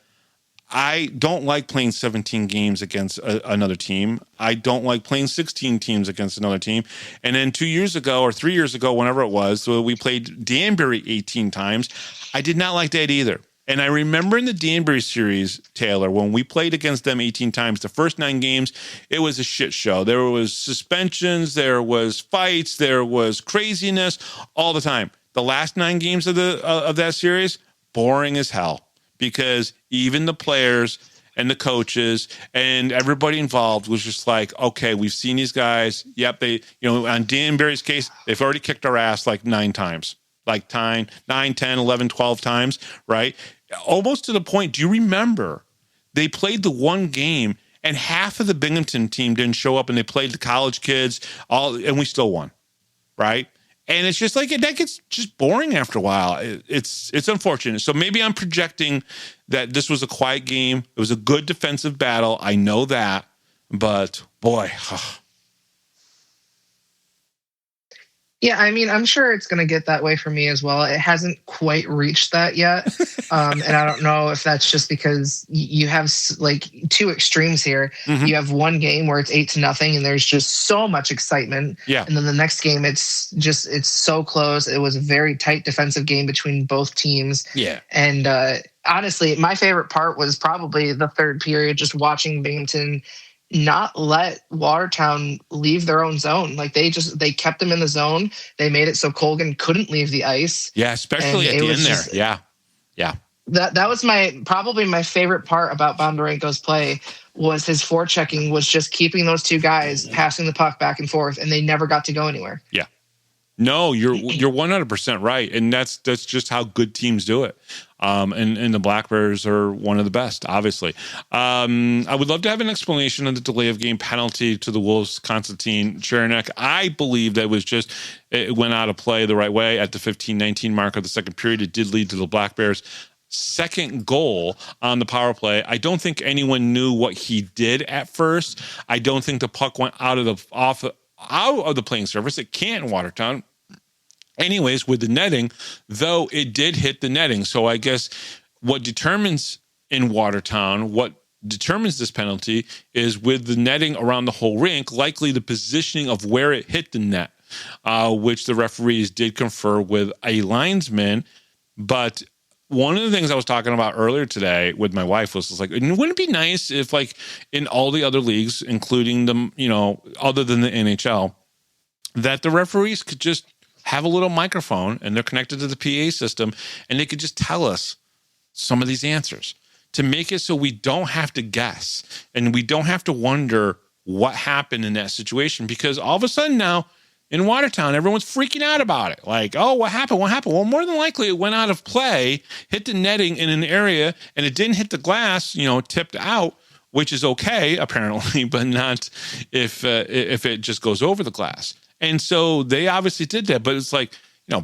I don't like playing 17 games against another team. I don't like playing 16 teams against another team. And then 2 years ago or 3 years ago, whenever it was, so we played Danbury 18 times. I did not like that either. And I remember in the Danbury series, Taylor, when we played against them 18 times, the first 9 games, it was a shit show. There was suspensions, there was fights, there was craziness all the time. The last 9 games of that series, boring as hell. Because even the players and the coaches and everybody involved was just like, okay, we've seen these guys. Yep, on Danbury's case, they've already kicked our ass like 9 times. Like 9, 10, 11, 12 times, right? Almost to the point, do you remember they played the one game and half of the Binghamton team didn't show up, and they played the college kids, and we still won, right? And it's just like, that gets just boring after a while. It's unfortunate. So maybe I'm projecting that this was a quiet game. It was a good defensive battle. I know that. But, boy. Yeah, I mean, I'm sure it's going to get that way for me as well. It hasn't quite reached that yet. And I don't know if that's just because you have like two extremes here. Mm-hmm. You have one game where it's 8-0 and there's just so much excitement. Yeah. And then the next game, it's so close. It was a very tight defensive game between both teams. Yeah. And honestly, my favorite part was probably the third period, just watching Binghamton not let Watertown leave their own zone. Like they kept them in the zone. They made it so Colgan couldn't leave the ice. Yeah, especially at the end there. Yeah. Yeah. That was probably my favorite part about Bondarenko's play was his forechecking was just keeping those two guys passing the puck back and forth, and they never got to go anywhere. Yeah. No, you're 100% right, and that's just how good teams do it. And the Black Bears are one of the best, obviously. I would love to have an explanation of the delay of game penalty to the Wolves, Konstantin Chernak. I believe that it went out of play the right way at the 15-19 mark of the second period. It did lead to the Black Bears second goal on the power play. I don't think anyone knew what he did at first. I don't think the puck went out of the playing surface. It can't in Watertown. Anyways, with the netting, though, it did hit the netting. So I guess what determines this penalty is with the netting around the whole rink, likely the positioning of where it hit the net, which the referees did confer with a linesman. But one of the things I was talking about earlier today with my wife was like, wouldn't it be nice if, like, in all the other leagues, including the, other than the NHL, that the referees could just have a little microphone and they're connected to the PA system and they could just tell us some of these answers to make it so we don't have to guess and we don't have to wonder what happened in that situation, because all of a sudden now in Watertown, everyone's freaking out about it. Like, oh, what happened? What happened? Well, more than likely it went out of play, hit the netting in an area, and it didn't hit the glass, tipped out, which is okay, apparently, but not if it just goes over the glass. And so they obviously did that, but it's like,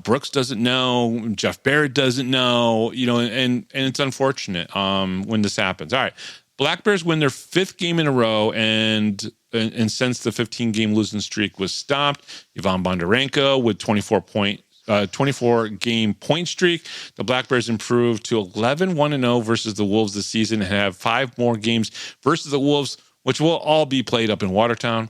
Brooks doesn't know, Jeff Barrett doesn't know, and it's unfortunate when this happens. All right. Black Bears win their 5th game in a row, and since the 15-game losing streak was stopped, Ivan Bondarenko with 24-game point streak. The Black Bears improved to 11-1-0 versus the Wolves this season and have 5 more games versus the Wolves, which will all be played up in Watertown.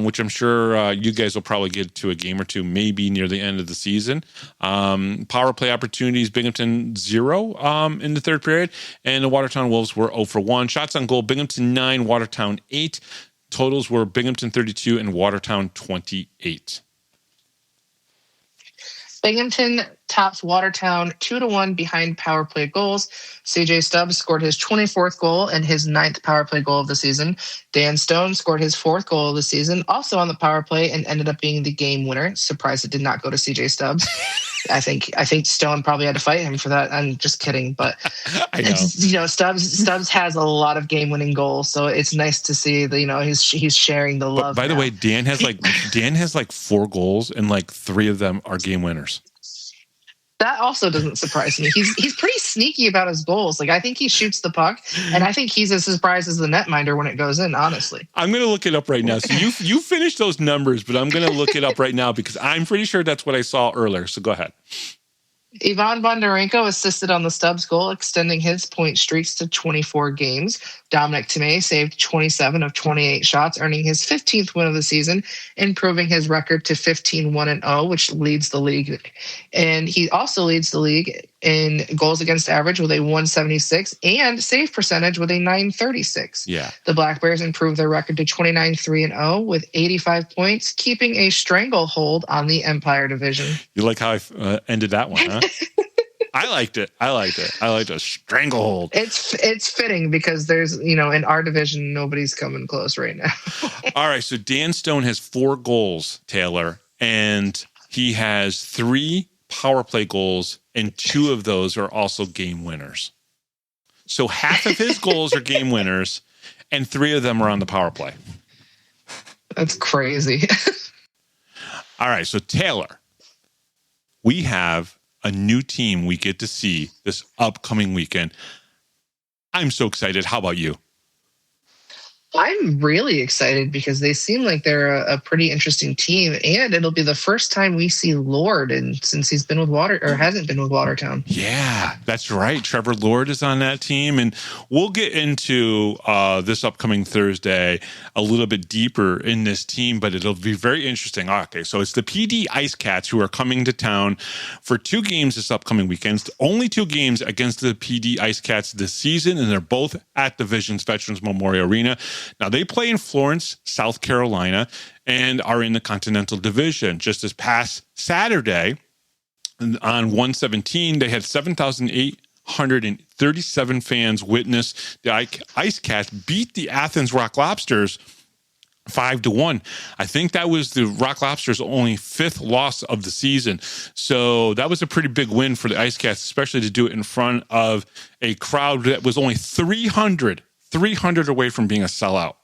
Which I'm sure you guys will probably get to a game or two, maybe near the end of the season. Power play opportunities, Binghamton 0 in the third period, and the Watertown Wolves were 0 for 1. Shots on goal, Binghamton 9, Watertown 8. Totals were Binghamton 32 and Watertown 28. Binghamton tops Watertown 2-1 behind power play goals. CJ Stubbs scored his 24th goal and his 9th power play goal of the season. Dan Stone scored his 4th goal of the season, also on the power play, and ended up being the game winner. Surprised it did not go to CJ Stubbs. I think Stone probably had to fight him for that. I'm just kidding, but I know. Stubbs has a lot of game-winning goals, so it's nice to see that he's sharing the love. But by the way, Dan has like 4 goals, and like 3 of them are game winners. That also doesn't surprise me. He's pretty sneaky about his goals. Like, I think he shoots the puck, and I think he's as surprised as the netminder when it goes in, honestly. I'm going to look it up right now. So you finished those numbers, but I'm going to look it up right now because I'm pretty sure that's what I saw earlier. So go ahead. Ivan Bondarenko assisted on the Stubbs goal, extending his point streaks to 24 games. Dominik Tmej saved 27 of 28 shots, earning his 15th win of the season, improving his record to 15-1-0, which leads the league. And he also leads the league in goals against average with a 176 and save percentage with a 936. Yeah. The Black Bears improved their record to 29-3-0 with 85 points, keeping a stranglehold on the Empire Division. You like how I ended that one, huh? I liked it. I liked a stranglehold. It's fitting because there's, in our division, nobody's coming close right now. All right. So Dan Stone has 4 goals, Taylor, and he has 3 power play goals, and 2 of those are also game winners. So half of his goals are game winners, and 3 of them are on the power play. That's crazy. All right. So Taylor, we have a new team we get to see this upcoming weekend. I'm so excited. How about you? I'm really excited because they seem like they're a pretty interesting team, and it'll be the first time we see Lord since he's been with hasn't been with Watertown. Yeah, that's right. Trevor Lord is on that team, and we'll get into this upcoming Thursday a little bit deeper in this team, but it'll be very interesting. Okay, so it's the PD Ice Cats who are coming to town for 2 games this upcoming weekend. Only 2 games against the PD Ice Cats this season, and they're both at the Visions Veterans Memorial Arena. Now, they play in Florence, South Carolina, and are in the Continental Division. Just this past Saturday, on 117, they had 7,837 fans witness the Ice Cats beat the Athens Rock Lobsters 5-1. I think that was the Rock Lobsters' only 5th loss of the season. So that was a pretty big win for the Ice Cats, especially to do it in front of a crowd that was only 300 away from being a sellout.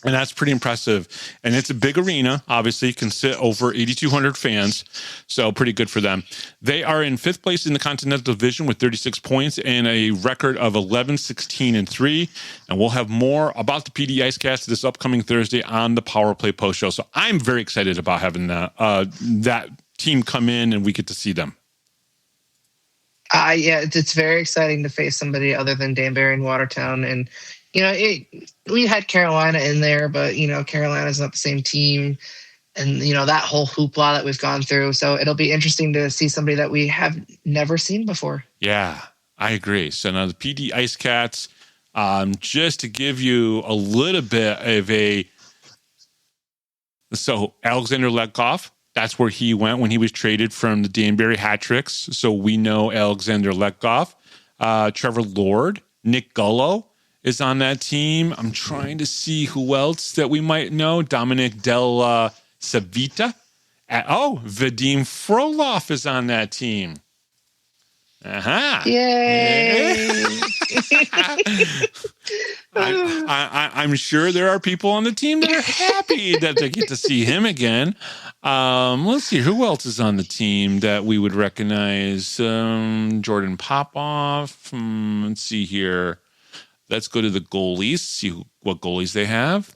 And that's pretty impressive. And it's a big arena. Obviously, it can sit over 8,200 fans. So pretty good for them. They are in 5th place in the Continental Division with 36 points and a record of 11-16-3. And we'll have more about the PD IceCast this upcoming Thursday on the Power Play Post Show. So I'm very excited about having that team come in and we get to see them. Yeah, it's very exciting to face somebody other than Danbury and Watertown. And, we had Carolina in there, but, Carolina's not the same team. And, that whole hoopla that we've gone through. So it'll be interesting to see somebody that we have never seen before. Yeah, I agree. So now the PD Ice Cats, just to give you a little bit of so Alexander Letkoff, that's where he went when he was traded from the Danbury Hat-Tricks. So we know Alexander Letkoff, Trevor Lord, Nick Gullo is on that team. I'm trying to see who else that we might know. Dominic Del Savita. Vadim Frolov is on that team. Yay! I'm sure there are people on the team that are happy that they get to see him again. Let's see who else is on the team that we would recognize. Jordan Popoff. Let's see here. Let's go to the goalies. See what goalies they have.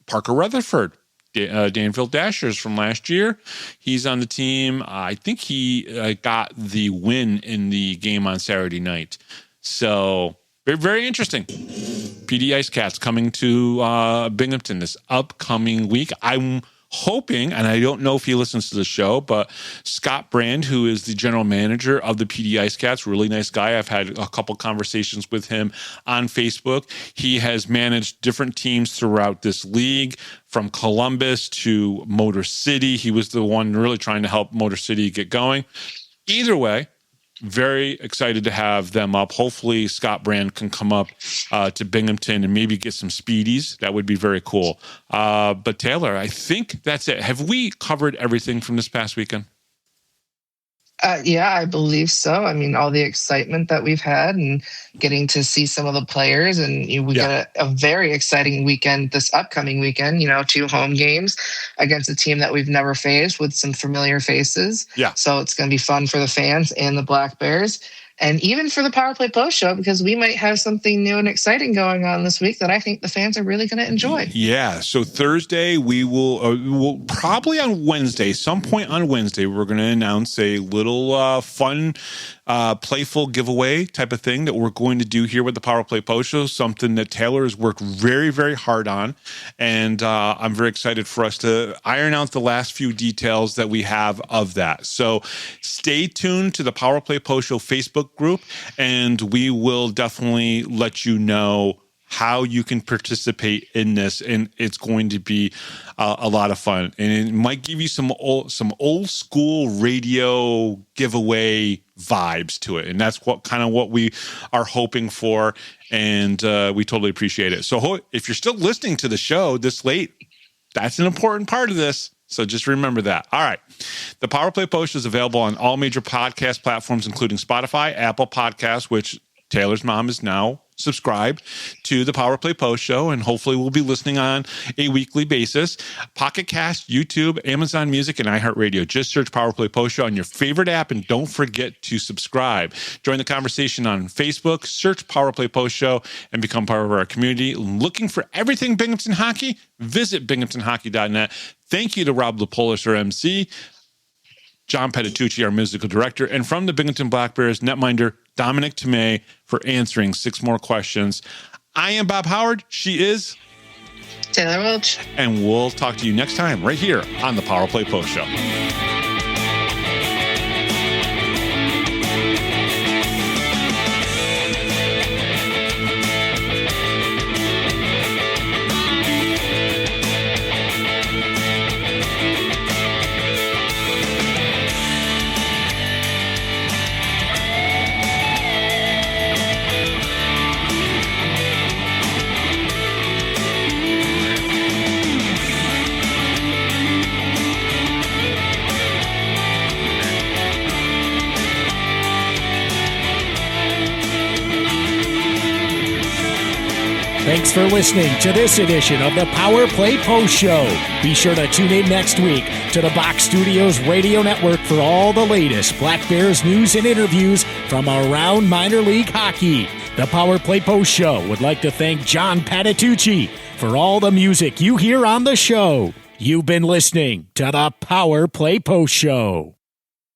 Parker Rutherford. Danville Dashers from last year. He's on the team. I think he got the win in the game on Saturday night. So very, very interesting. PD Ice Cats coming to Binghamton this upcoming week. I'm hoping, and I don't know if he listens to the show, but Scott Brand, who is the general manager of the PD Ice Cats, really nice guy. I've had a couple conversations with him on Facebook. He has managed different teams throughout this league, from Columbus to Motor City. He was the one really trying to help Motor City get going. Either way, very excited to have them up. Hopefully Scott Brand can come up to Binghamton and maybe get some speedies. That would be very cool. But Taylor, I think that's it. Have we covered everything from this past weekend? Yeah, I believe so. I mean, all the excitement that we've had and getting to see some of the players, and we got a very exciting weekend this upcoming weekend, 2 home games against a team that we've never faced with some familiar faces. Yeah. So it's going to be fun for the fans and the Black Bears. And even for the Power Play Post Show, because we might have something new and exciting going on this week that I think the fans are really going to enjoy. Yeah. So Thursday, we'll probably on Wednesday, some point on Wednesday, we're going to announce a little fun, playful giveaway type of thing that we're going to do here with the Power Play Post Show, something that Taylor has worked very, very hard on. And I'm very excited for us to iron out the last few details that we have of that. So stay tuned to the Power Play Post Show Facebook group, and we will definitely let you know how you can participate in this, and it's going to be a lot of fun, and it might give you some old school radio giveaway vibes to it, and that's what we are hoping for, and we totally appreciate it. So if you're still listening to the show this late, that's an important part of this. So just remember that. All right. The Power Play Post is available on all major podcast platforms, including Spotify, Apple Podcasts, which Taylor's mom is now subscribed to the Power Play Post Show, and hopefully we'll be listening on a weekly basis. Pocket Cast, YouTube, Amazon Music, and iHeartRadio. Just search Power Play Post Show on your favorite app, and don't forget to subscribe. Join the conversation on Facebook, search Power Play Post Show, and become part of our community. Looking for everything Binghamton Hockey? Visit binghamtonhockey.net. Thank you to Rob Lepolis, our MC, John Petitucci, our musical director, and from the Binghamton Black Bears, netminder Dominik Tmej, for answering 6 more questions. I am Bob Howard. She is Taylor Welch. And we'll talk to you next time right here on the Power Play Post Show. Thanks for listening to this edition of the Power Play Post Show. Be sure to tune in next week to the Box Studios Radio Network for all the latest Black Bears news and interviews from around minor league hockey. The Power Play Post Show would like to thank John Patitucci for all the music you hear on the show. You've been listening to the Power Play Post Show.